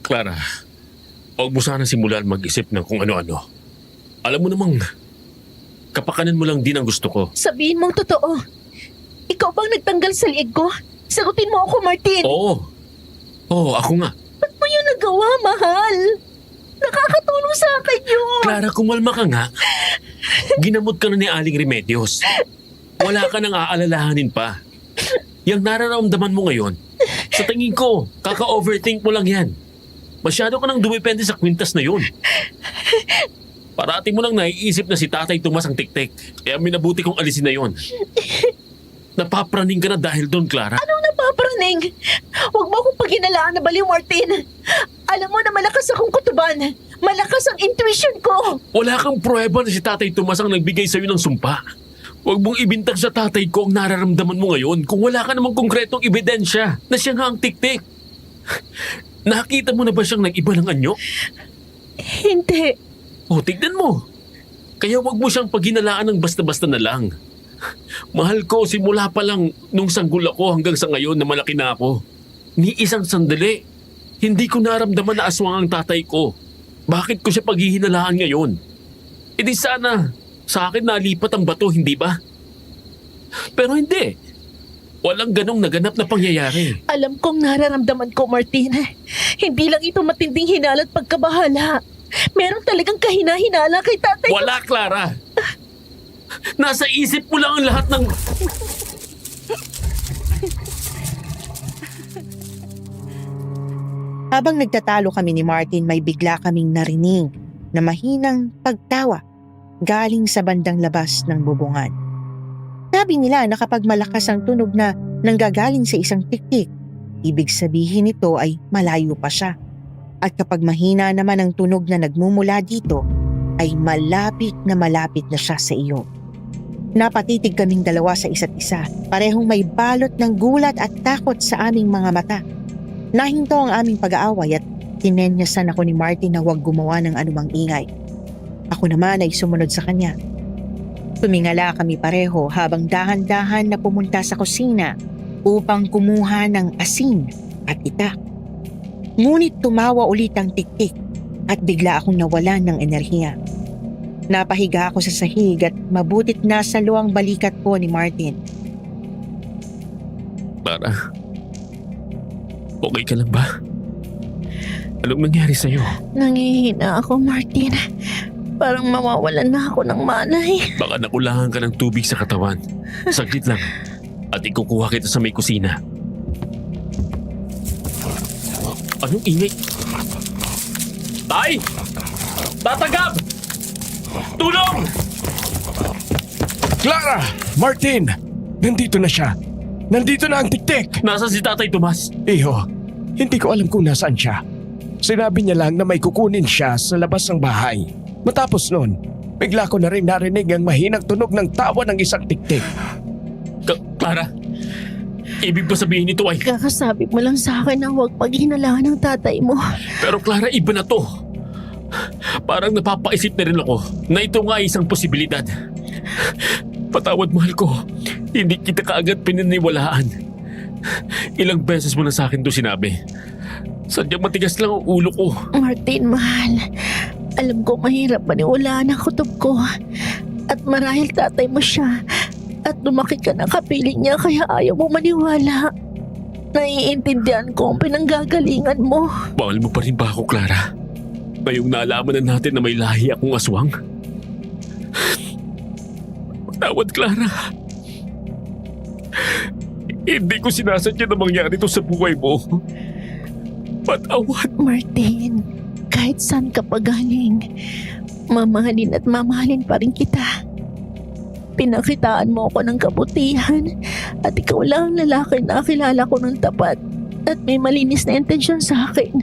Clara, huwag mo sana simulan mag-isip ng kung ano-ano. Alam mo namang, kapakanan mo lang din ang gusto ko. Sabihin mong totoo. Ikaw ba ang nagtanggal sa leeg ko? Sagutin mo ako, Martin. Oo, ako nga. Ba't mo yun nagawa, mahal? Nakakatulong sa akin yun. Clara, kumalma ka nga. Ginamot ka na ni Aling Remedios. Wala ka nang aalalahanin pa. Yang nararamdaman mo ngayon, sa tingin ko, kaka-overthink mo lang yan. Masyado ka nang dumepende sa kwintas na yun. Parati mo nang naiisip na si Tatay Tomas ang tiktik. Kaya minabuti kong alisin na yun. Napapraning ka na dahil doon, Clara. Anong napapraning? Huwag mo akong paghinalaan na baliw, Martin. Alam mo na malakas akong kutuban. Malakas ang intuition ko. Wala kang pruweba na si Tatay Tomas ang nagbigay sa'yo ng sumpa. Huwag mong ibintag sa tatay ko ang nararamdaman mo ngayon kung wala ka namang konkretong ebidensya na siya nga ang tiktik. Nakita mo na ba siyang nag-iba ng anyo? Hindi. O, tignan mo. Kaya huwag mo siyang paghinalaan ng basta-basta na lang. Mahal ko, simula pa lang nung sanggol ako hanggang sa ngayon na malaki na ako. Ni isang sandali, hindi ko naramdaman na aswang ang tatay ko. Bakit ko siya paghihinalaan ngayon? E di sana, sa akin nalipat ang bato, hindi ba? Pero hindi. Walang ganong naganap na pangyayari. Alam kong nararamdaman ko, Martin. Hindi lang ito matinding hinala at pagkabahala. Meron talagang kahina-hinala kay tatay. Wala, Clara. Nasa isip mo lang ang lahat ng... Habang nagtatalo kami ni Martin, may bigla kaming narinig na mahinang pagtawa galing sa bandang labas ng bubungan. Sabi nila na kapag malakas ang tunog na nanggagaling sa isang tiktik, ibig sabihin nito ay malayo pa siya. At kapag mahina naman ang tunog na nagmumula dito, ay malapit na siya sa iyo. Napatitig kaming dalawa sa isa't isa, parehong may balot ng gulat at takot sa aming mga mata. Nahinto ang aming pag-aaway at tinenyasan ako ni Martin na huwag gumawa ng anumang ingay. Ako naman ay sumunod sa kanya. Tumingala kami pareho habang dahan-dahan na pumunta sa kusina upang kumuha ng asin at itak. Ngunit tumawa ulit ang tiktik at bigla akong nawalan ng enerhiya. Napahiga ako sa sahig at mabutit nasa luwang balikat ko ni Martin. Clara, okay ka lang ba? Anong nangyari sa'yo? Nangihina ako, Martin. Parang mawawalan na ako ng manay. Baka nakulangan ka ng tubig sa katawan. Saglit lang. At ikukuha kita sa may kusina. Anong ingay? Tay! Tatagap! Tulong! Clara! Martin! Nandito na siya. Nandito na ang tiktik! Nasaan si Tatay Tomas? Iho, hindi ko alam kung nasaan siya. Sinabi niya lang na may kukunin siya sa labas ng bahay. Matapos nun, bigla ko na rin narinig ang mahinang tunog ng tawa ng isang tiktik. Clara, ibig ba sabihin nito ay... Kakasabi mo lang sa akin na huwag paghinalaan ng tatay mo. Pero Clara, iba na to. Parang napapaisip na rin ako na ito nga ay isang posibilidad. Patawad, mahal ko. Hindi kita kaagad pinaniwalaan. Ilang beses mo na sa akin to sinabi. Sadyang matigas lang ang ulo ko. Martin, mahal. Alam ko mahirap maniwalaan ang kutob ko. At marahil tatay mo siya. At lumaki ka na kapiling niya kaya ayaw mo maniwala. Naiintindihan ko ang pinanggagalingan mo. Mahal mo pa rin ba ako, Clara? Ngayong naalaman na natin na may lahi akong aswang? Patawad, Clara. Hindi ko sinasadya na mangyari ito sa buhay mo. Patawad. Martin, kahit saan ka pa galing, mamahalin at mamahalin pa rin kita. Pinakitaan mo ako ng kabutihan at ikaw lang ang lalaki na kilala ko ng tapat at may malinis na intensyon sa akin.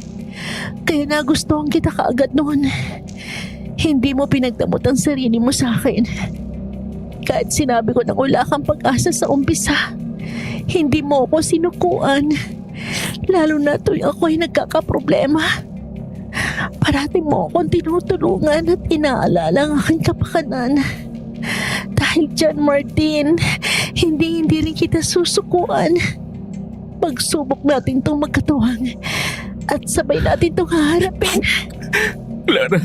Kaya nagustuhan kita kaagad noon. Hindi mo pinagdamot ang sarili mo sa akin. Kahit sinabi ko na wala kang pag-asa sa umpisa, hindi mo ako sinukuan. Lalo na tuwing ako ay nagkakaproblema. Parati mo akong tinutulungan at inaalala ang aking kapakanan. Dahil dyan, Martin, hindi rin kita susukuan. Pagsubok natin itong magkatuwang at sabay natin itong haharapin. Clara,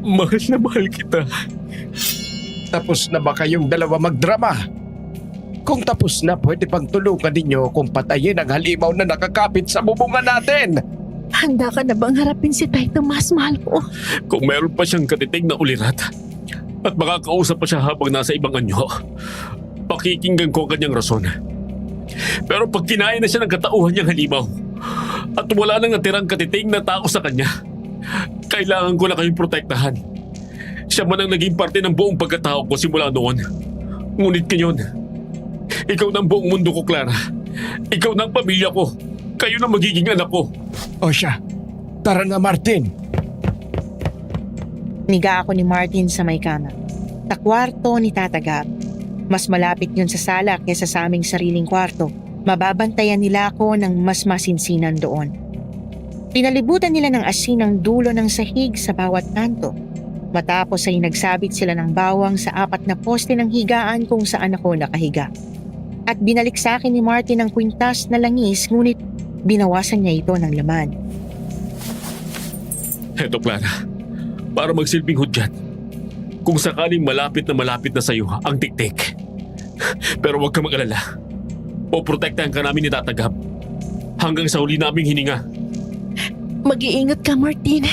mahal na mahal kita. Tapos na ba kayong dalawa magdrama? Kung tapos na, pwede pang tulungan ninyo kung patayin ang halimaw na nakakapit sa bubungan natin. Handa ka na bang harapin si Tay Tomas, mahal ko? Kung meron pa siyang katitig na ulirat at makakausap pa siya habang nasa ibang anyo, pakikinggan ko ang kanyang rason. Pero pag kinain na siya ng katauhan niyang halimaw at wala nang natirang katitig na tao sa kanya, kailangan ko na kayong protektahan. Siya man ang naging parte ng buong pagkatao ko simula noon. Ngunit ngayon, ikaw na ang buong mundo ko, Clara. Ikaw na ang pamilya ko. Kayo na magiging anak ko. O siya, tara na Martin. Niga ako ni Martin sa may kama. Sa kwarto ni Tata Gab. Mas malapit yun sa sala kaysa sa aming sariling kwarto. Mababantayan nila ako ng mas masinsinan doon. Pinalibutan nila ng asin ang dulo ng sahig sa bawat kanto. Matapos ay nagsabit sila ng bawang sa 4 na poste ng higaan kung saan ako nakahiga. At binalik sa akin ni Martin ang kwintas na langis ngunit binawasan niya ito ng laman. Heto, Clara. Para magsilbing hudyat. Kung sakaling malapit na sa iyo ang tiktik. Pero huwag ka mag-alala. Poprotektahan ka namin ni Tata Gab hanggang sa huli naming hininga. Mag-iingat ka, Martin.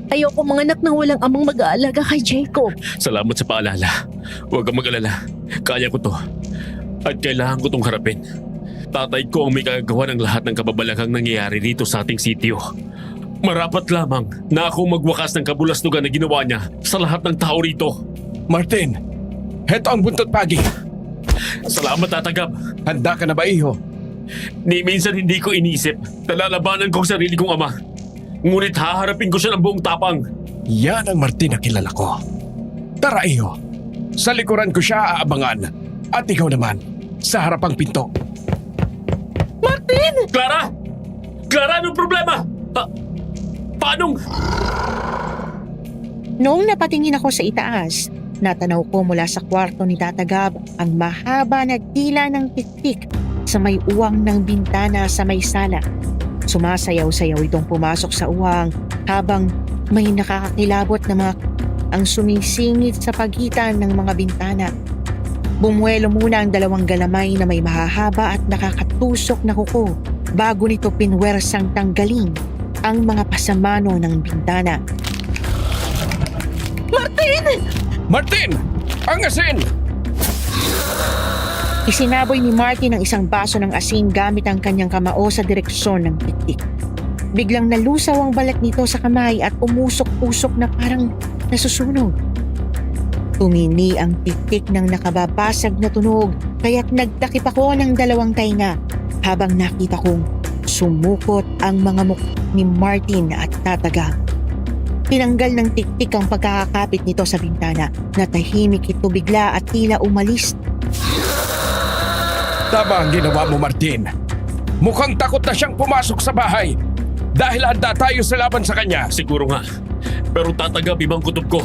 Ayoko manganak ng walang amang mag-aalaga kay Jacob. Salamat sa paalala. Huwag kang mag-alala. Kaya ko to. At kailangan ko tong harapin. Tatay ko ang may kagagawa ng lahat ng kababalaghang nangyayari dito sa ating sitio. Marapat lamang na ako magwakas ng kabulastugan na ginawa niya sa lahat ng tao rito. Martin, heto ang buntot pagi. Salamat, Tata Gab. Handa ka na ba, iho? Ni minsan hindi ko inisip na lalabanan ko ang sarili kong ama. Ngunit haharapin ko siya ng buong tapang. Yan ang Martin na kilala ko. Tara, iho. Sa likuran ko siya aabangan. At ikaw naman, sa harapang pinto. Martin! Clara! Clara, anong problema? Paanong... Noong napatingin ako sa itaas, natanaw ko mula sa kwarto ni Tata Gab ang mahaba na tila ng tiktik sa may uwang ng bintana sa may sala. Sumasayaw-sayaw itong pumasok sa uwang habang may nakakakilabot na mga ang sumisingit sa pagitan ng mga bintana. Bumuelo muna ang 2 galamay na may mahahaba at nakakatusok na kuko bago nito pinwersang tanggalin ang mga pasamano ng bintana. Martin! Ang asin! Isinaboy ni Martin ang isang baso ng asin gamit ang kanyang kamao sa direksyon ng tiktik. Biglang nalusaw ang balat nito sa kamay at umusok-usok na parang nasusunog. Tumini ang tiktik ng nakababasag na tunog kaya't nagtakip ako ng 2 tainga habang nakita kong sumukot ang mga mukha ni Martin at Tatagab. Tinanggal ng tiktik ang pagkakakapit nito sa bintana. Natahimik ito bigla at tila umalis. Tama ang ginawa mo, Martin. Mukhang takot na siyang pumasok sa bahay dahil handa tayo sa laban sa kanya. Siguro nga. Pero Tatagab, ibang kutob ko.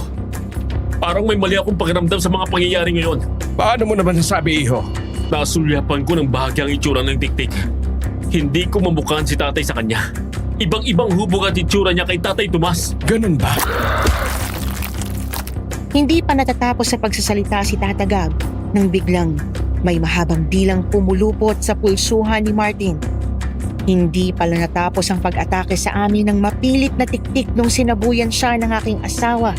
Parang may mali akong pakiramdam sa mga pangyayari ngayon. Paano mo naman nasabi, iho? Nasulyapan ko ng bahagyang itsura ng tiktik. Hindi ko mamukhaan si tatay sa kanya. Ibang-ibang hubog at itsura niya kay Tatay Tomas. Ganun ba? Hindi pa natatapos sa pagsasalita si Tatagab nang biglang may mahabang bilang pumulupot sa pulsuhan ni Martin. Hindi pala natapos ang pag-atake sa amin ng mapilit na tiktik nung sinabuyan siya ng aking asawa.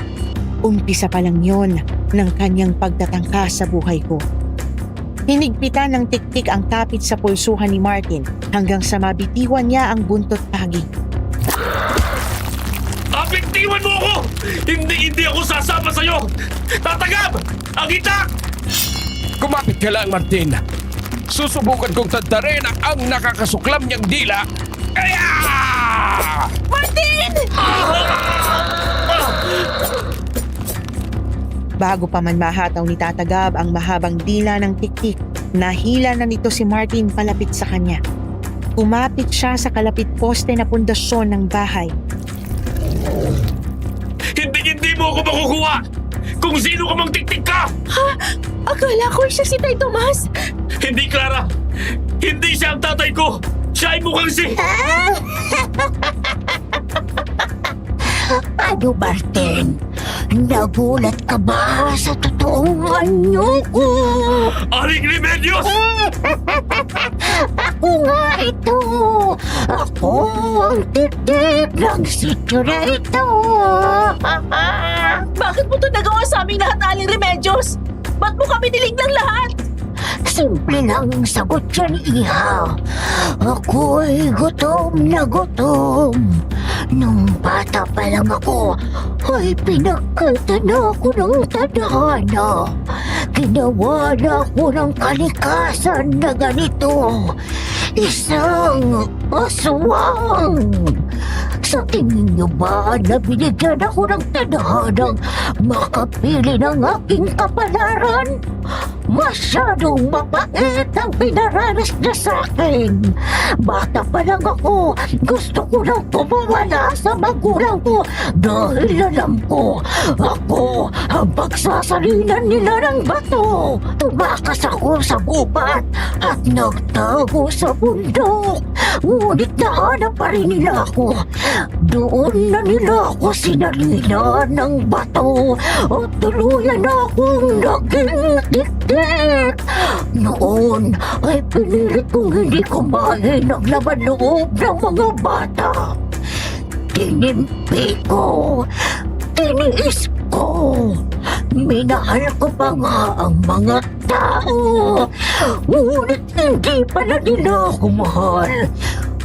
Umpisa pa lang yon ng kanyang pagtatangka sa buhay ko. Hinigpitan ng tiktik ang kapit sa pulsuhan ni Martin hanggang sa mabitiwan niya ang buntot pagi. Apektiwan mo ako! Hindi ako sasama sa'yo! Tatagab! Ang itak! Kumapit ka lang, Martin. Susubukan kong tadtarin ang nakakasuklam niyang dila. Kaya! Bago pa man mahataw ni Tatagab ang mahabang dila ng tiktik, nahila na nito si Martin palapit sa kanya. Kumapit siya sa kalapit poste na pundasyon ng bahay. Hindi mo ako makukuha! Kung sino ka mang tiktik ka! Akala ko siya si Tay Tomas. Hindi, Clara! Hindi siya ang tatay ko! Siya ay mukhang si... Ano, Martin? Nagulat ka ba sa totoong anyo ko? Aling Remedios! Ako nga ito! Ako ang titik ng sityo na ito! Bakit mo ito nagawa sa aming lahat, Aling Remedios? Ba't mo kami niliglang lahat? Simple lang ang sagot dyan, Iha. Ako'y gutom na gutom. Nung bata pa lang ako, ay pinagkita na ako ng tadhana. Ginawa na ako ng kalikasan na ganito. Isang aswang. Sa tingin niyo ba na binigyan ako ng tadhanang makapili ng aking kapalaran? Masyadong mapait ang pinaranas niya sa akin. Bata pa lang ako, gusto ko lang pumawala sa magulang ko dahil alam ko, ako ang pagsasalinan nila ng bato. Tumakas ako sa gubat at nagtago sa bundok. Ngunit nahanap pa rin nila ako. Doon na nila ako sinalinan ng bato at tuluyan na akong naging tiktik. Noon ay pinilit kong hindi kumain ng laman loob ng mga bata. Tinimpi ko, tiniis ko. Minahal ko pa nga ang mga tao. Ngunit hindi pala nila ako mahal.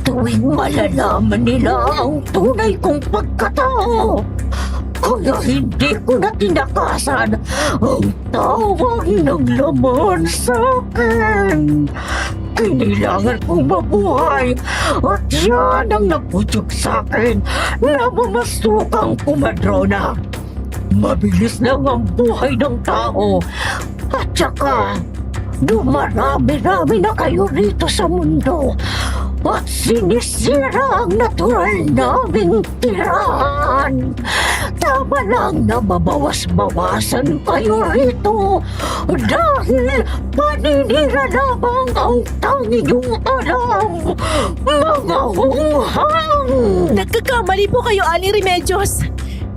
Tuwing malalaman nila ang tunay kong pagkatao, kaya hindi ko na tinakasan ang tawag ng laman sa akin. Kailangan kong mabuhay at yan ang naputyok sa akin na mamasukang kumadrona. Mabilis lang ang buhay ng tao at saka dumarami-rami na kayo rito sa mundo at sinisira ang natural naming tirahan. Tama lang na mabawas-bawasan kayo rito dahil paninira lamang ang tanging yung alam, mga hunghang. Nagkakamali po kayo, Aling Remedios.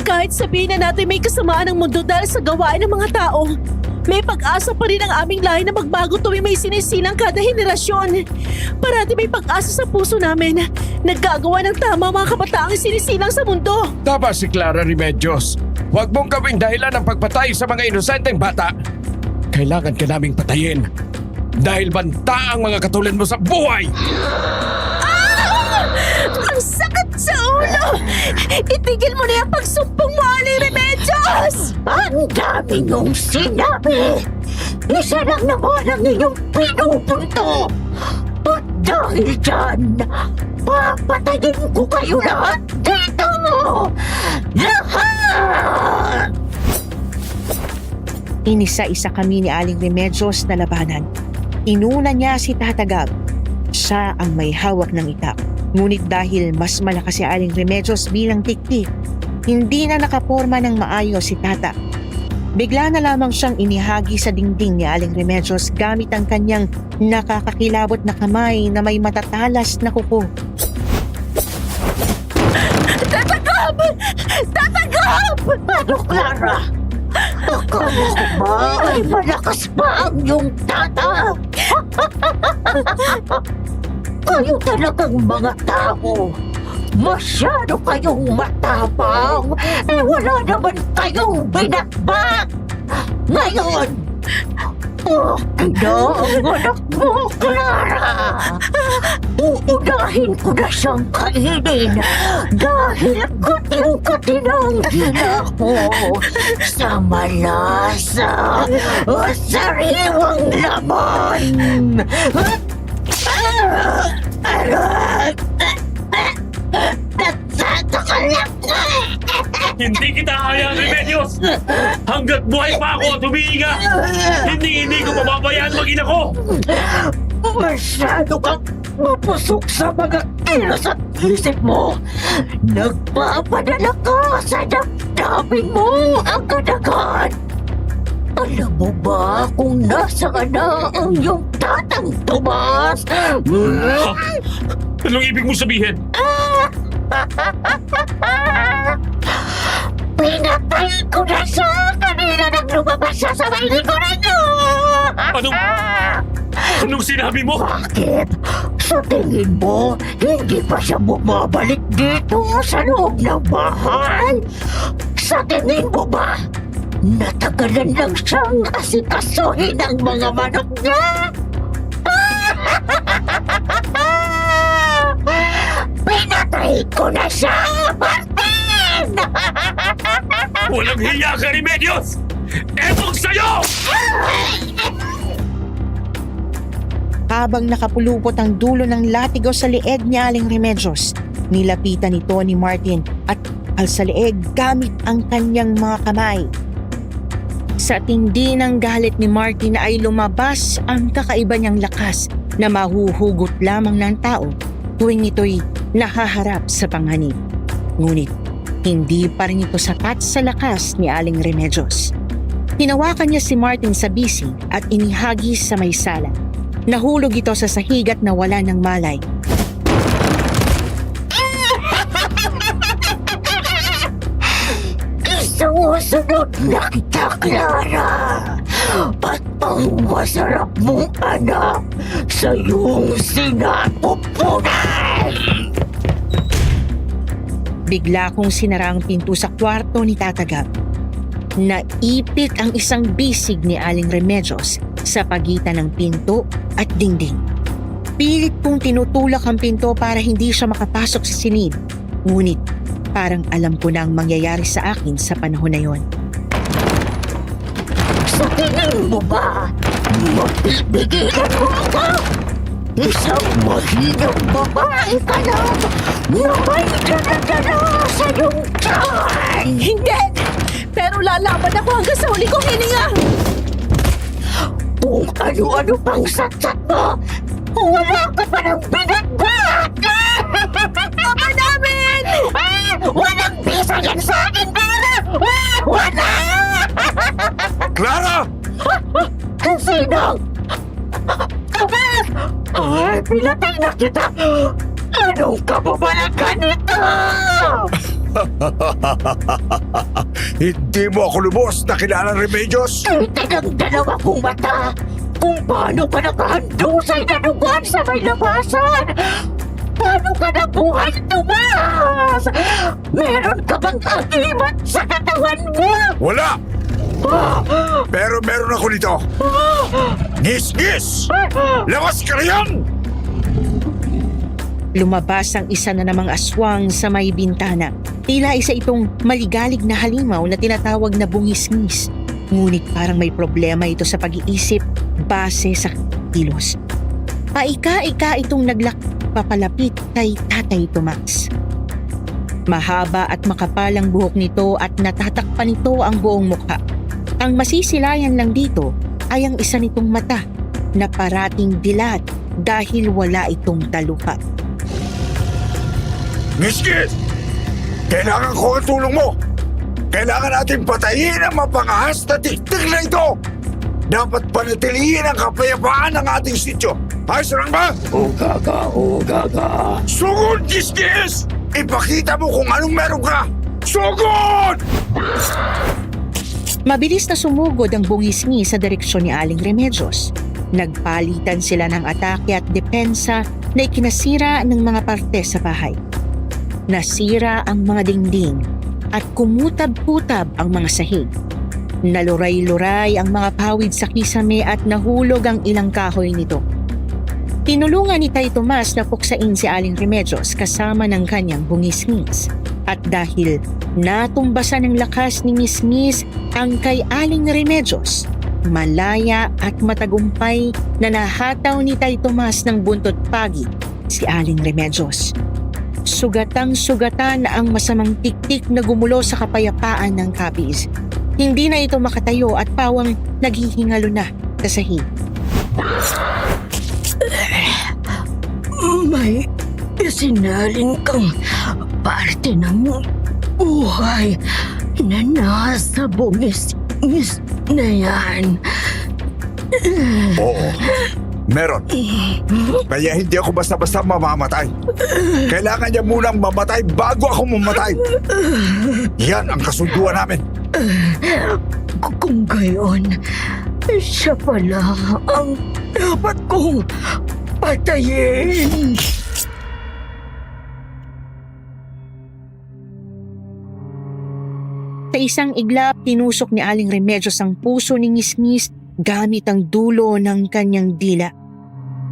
Kahit sabihin na natin may kasamaan ng mundo dahil sa gawain ng mga tao, may pag-asa pa rin ang aming lahi na magbago tuwing may sinisilang kada henerasyon. Parati may pag-asa sa puso namin. Naggagawa ng tama mga kabataang sinisilang sa mundo. Tama si Clara Remedios. Huwag mong gawing dahilan ng pagpatay sa mga inosenteng bata. Kailangan ka naming patayin dahil banta ang mga katulad mo sa buhay. Ang sakit sa ulo! Itigil mo na yung pagsumpong mo, Aling Remedios! Ang dami niyong sinabi! Isa lang naman ang inyong pinupunto! At Dahil dyan, papatayin ko kayo lahat dito! Lahat! Inisa-isa kami ni Aling Remedios na labanan. Inuna niya si Tata Gab. Siya ang may hawak ng itak. Ngunit dahil mas malakas si Aling Remedios bilang tiktik, hindi na nakaporma ng maayos si Tata. Bigla na lamang siyang inihagi sa dingding ni Aling Remedios gamit ang kanyang nakakakilabot na kamay na may matatalas na kuko. Tatagap! Tatagap! Ano, Clara? Akala ko ba ay malakas pa ang iyong tata? Kayo talagang mga tao. Masyado kayong matapang. Wala naman kayong binakbak. Ngayon, akin na ang anak mo, Clara. Uunahin ko na siyang kainin dahil kating-kati ng hila ko sa malasa at sariwang laman. Hindi kita hayaan, Remedios! Hanggat buhay pa ako at humihinga, hindi ko pababayaan mag-ina ko! Masyado kang mapusok sa mga kilos at isip mo. Nagpapadala ka sa damdamin mo ang kadagan. Alam mo ba kung nasaan na ang iyong tatang Tomas? Anong ibig mo sabihin? Pinatay ko na siya kanina nang lumabas siya sa may likuran niyo! Anong sinabi mo? Bakit? Sa tingin mo, hindi pa siya bumabalik dito sa loob ng bahay? Sa tingin mo ba, natagalan lang siyang asikasuhin ang mga manok niya? Pinatay ko na siya, Martin! Walang hiya ka, Remedios! Etong sa'yo! Habang nakapulupot ang dulo ng latigo sa leeg ni Aling Remedios, nilapitan ito ni Martin at al sa leeg gamit ang kanyang mga kamay. Sa tindi ng galit ni Martin ay lumabas ang kakaiba niyang lakas na mahuhugot lamang ng tao tuwing ito'y nahaharap sa panganib. Ngunit hindi pa rin ito sapat sa lakas ni Aling Remedios. Hinawakan niya si Martin sa bisig at inihagis sa may sala. Nahulog ito sa sahig at nawala ng malay. Isusunod na kita, Clara. At ang masarap mong anak sa iyong sinapupunan. Bigla kong sinara ang pinto sa kwarto ni Tata Gab. Naipit ang isang bisig ni Aling Remedios sa pagitan ng pinto at dingding. Pilit kong tinutulak ang pinto para hindi siya makapasok sa silid. Ngunit parang alam ko na ang mangyayari sa akin sa panahon na yon. Sa tingin mo ba, mapipigilan mo ako? Isang mahinang babae ka lang na may dala-dala sa iyong tiyan! Hindi! Pero lalaban ako hanggang sa huli kong hininga! Kung ano-ano pang satsat mo, wala ka pa ng binagbat! Papa namin! Walang bisa yan sa akin, Clara! Wala! Clara! Sino? Kapag! Ay, pinatay na kita! Anong kababalagan nito? Hindi mo ako lubos na kilala, Remedios! Kita ng dalawa kong mata kung paano ka nakahandusay na duguan sa may labasan! Paano ka nabuhay, Tomas? Meron ka bang agimat sa katawan mo? Wala! Pero meron ako nito! Ngis-ngis! Lawas ka na yan! Lumabas ang isa na namang aswang sa may bintana. Tila isa itong maligalig na halimaw na tinatawag na bungis-ngis. Ngunit parang may problema ito sa pag-iisip base sa kilos. Paika-ika itong papalapit kay Tatay Tomas. Mahaba at makapal ang buhok nito at natatakpan nito ang buong mukha. Ang masisilayan lang dito ay ang isa nitong mata na parating dilat dahil wala itong talupa. Miskis! Kailangan ko ang tulong mo! Kailangan natin patayin ang mapangahas na tiktik na ito! Dapat panatilihin ang kapayapaan ng ating sityo! Ayos lang ba? Ugaga! Sugod, Kiskis! Ipakita mo kung anong meron ka! Sugod! Mabilis na sumugod ang bungisngi sa direksyon ni Aling Remedios. Nagpalitan sila ng atake at depensa na ikinasira ng mga parte sa bahay. Nasira ang mga dingding at kumutab-kutab ang mga sahig. Naluray-luray ang mga pawid sa kisame at nahulog ang ilang kahoy nito. Tinulungan ni Tay Tomas na puksain si Aling Remedios kasama ng kanyang bungisngis. At dahil natumbasan ng lakas ni Mismis ang kay Aling Remedios, malaya at matagumpay na nahataw ni Tay Tomas ng buntot pagi si Aling Remedios. Sugatang-sugatan ang masamang tiktik na gumulo sa kapayapaan ng Capiz. Hindi na ito makatayo at pawang naghihingalo na sa sahig. May isinaling kang parte ng buhay na nasa bungis na yan. Oo, meron. Kaya hindi ako basta-basta mamamatay. Kailangan niya munang mamatay bago ako mamatay. Yan ang kasunduan namin. Kung gayon, siya pala ang dapat kong patayin. Sa isang iglap, tinusok ni Aling Remedios ang puso ni Ngisngis gamit ang dulo ng kanyang dila.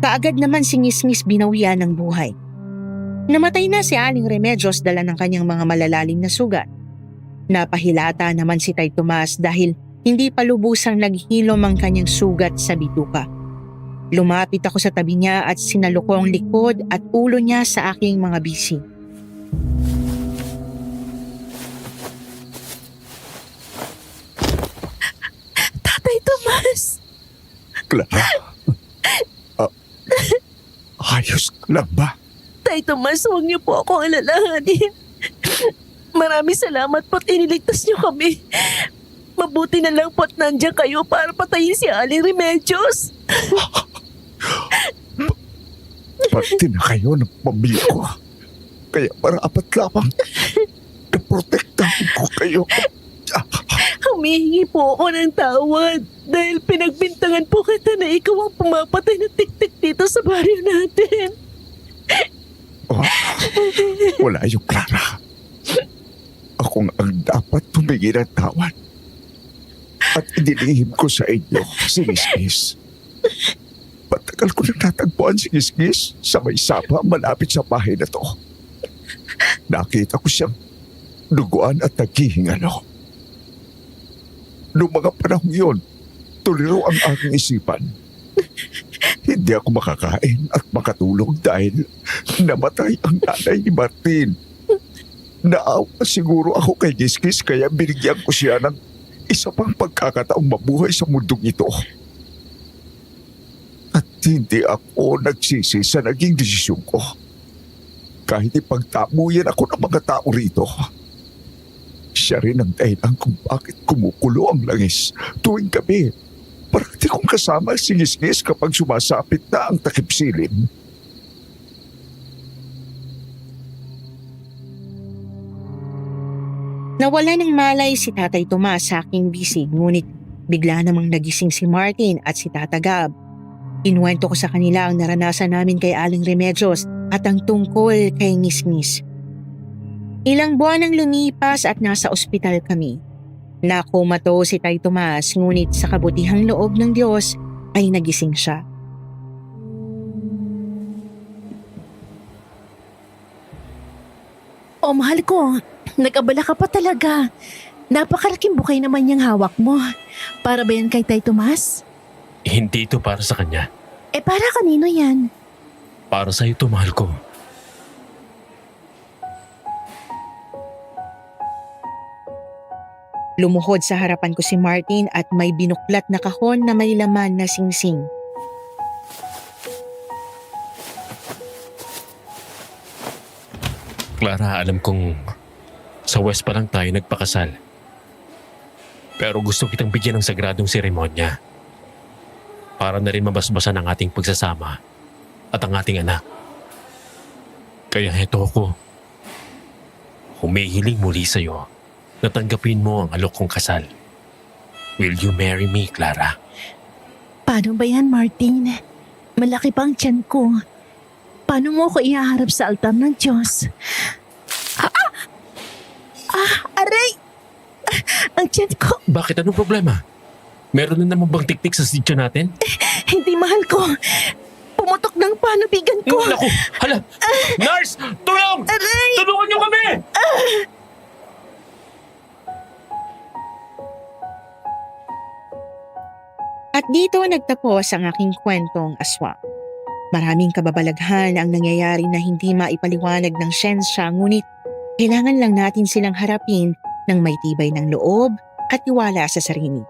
Kaagad naman si Ngisngis binawian ng buhay. Namatay na si Aling Remedios dala ng kanyang mga malalalim na sugat. Napahilata naman si Tay Tomas dahil hindi pa lubusang naghilom ang kanyang sugat sa bituka. Lumapit ako sa tabi niya at sinaluko ang likod at ulo niya sa aking mga bisi. Tatay Tomas! Clara? Ayos ka lang ba? Tay Tomas, huwag niyo po akong alalahanin. Maraming salamat po't iniligtas niyo kami. Mabuti na lang po't nandiyan kayo para patayin si Aling Remedios. Parte na kayo ng pamilya ko. Kaya marapat lamang na protektahan ko kayo. Humihingi po ako ng tawad dahil pinagbintangan po kita na ikaw ang pumapatay ng tiktik dito sa baryo natin. Oh, wala yung Clara. Ako ang dapat tumigil ng tawad. At inilihim ko sa inyo si Gisgis. Matagal ko na natagpuan si Gisgis sa may sapa malapit sa bahay na to. Nakita ko siyang duguan at naghihingalo. Noong mga panahon yun, tuliro ang aking isipan. Hindi ako makakain at makatulog dahil namatay ang nanay ni Martin. Naawa siguro ako kay Gisgis kaya binigyan ko siya ng isa pang pagkakataong mabuhay sa mundong ito. At hindi ako nagsisi sa naging desisyon ko. Kahit ipagtamuyan ako ng mga tao rito. Siya rin ang dahilan kung bakit kumukulo ang langis tuwing gabi. Parati kong kasama si Gisgis kapag sumasapit na ang takip silim. Nawala ng malay si Tatay Tomas sa aking bisig, ngunit bigla namang nagising si Martin at si Tata Gab. Inuwento ko sa kanila ang naranasan namin kay Aling Remedios at ang tungkol kay Ngisngis. Ilang buwan ang lumipas at nasa ospital kami. Nakumato si Tay Tomas, ngunit sa kabutihang loob ng Diyos ay nagising siya. Oh, mahal ko. Nag-abala ka pa talaga. Napakalaking bukay naman yung hawak mo. Para ba yan kay Tay Tomas? Hindi ito para sa kanya. Para kanino yan? Para sa'yo to, mahal ko. Lumuhod sa harapan ko si Martin at may binuklat na kahon na may laman na singsing. Clara, alam kong sa West pa lang tayo nagpakasal. Pero gusto kitang bigyan ng sagradong seremonya para na rin mabasbasan ang ating pagsasama at ang ating anak. Kaya heto ako. Humihiling muli sa'yo na tanggapin mo ang alok kong kasal. Will you marry me, Clara? Paano ba yan, Martin? Malaki pang tiyan ko. Paano mo ako ihaharap sa altar ng Diyos? Aray! Ang tiyan ko! Bakit? Anong problema? Meron na naman bang tiktik sa sityo natin? Hindi, mahal ko. Pumutok ng panubigan ko. Naku! Hala! Nurse! Tulong! Aray! Tulungan niyo kami! At dito nagtapos ang aking kwentong aswang. Maraming kababalaghan ang nangyayari na hindi maipaliwanag ng siyensya, ngunit kailangan lang natin silang harapin ng may tibay ng loob at tiwala sa sarili.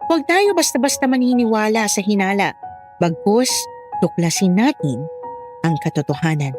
Huwag tayo basta-basta maniniwala sa hinala, bagkus tuklasin natin ang katotohanan.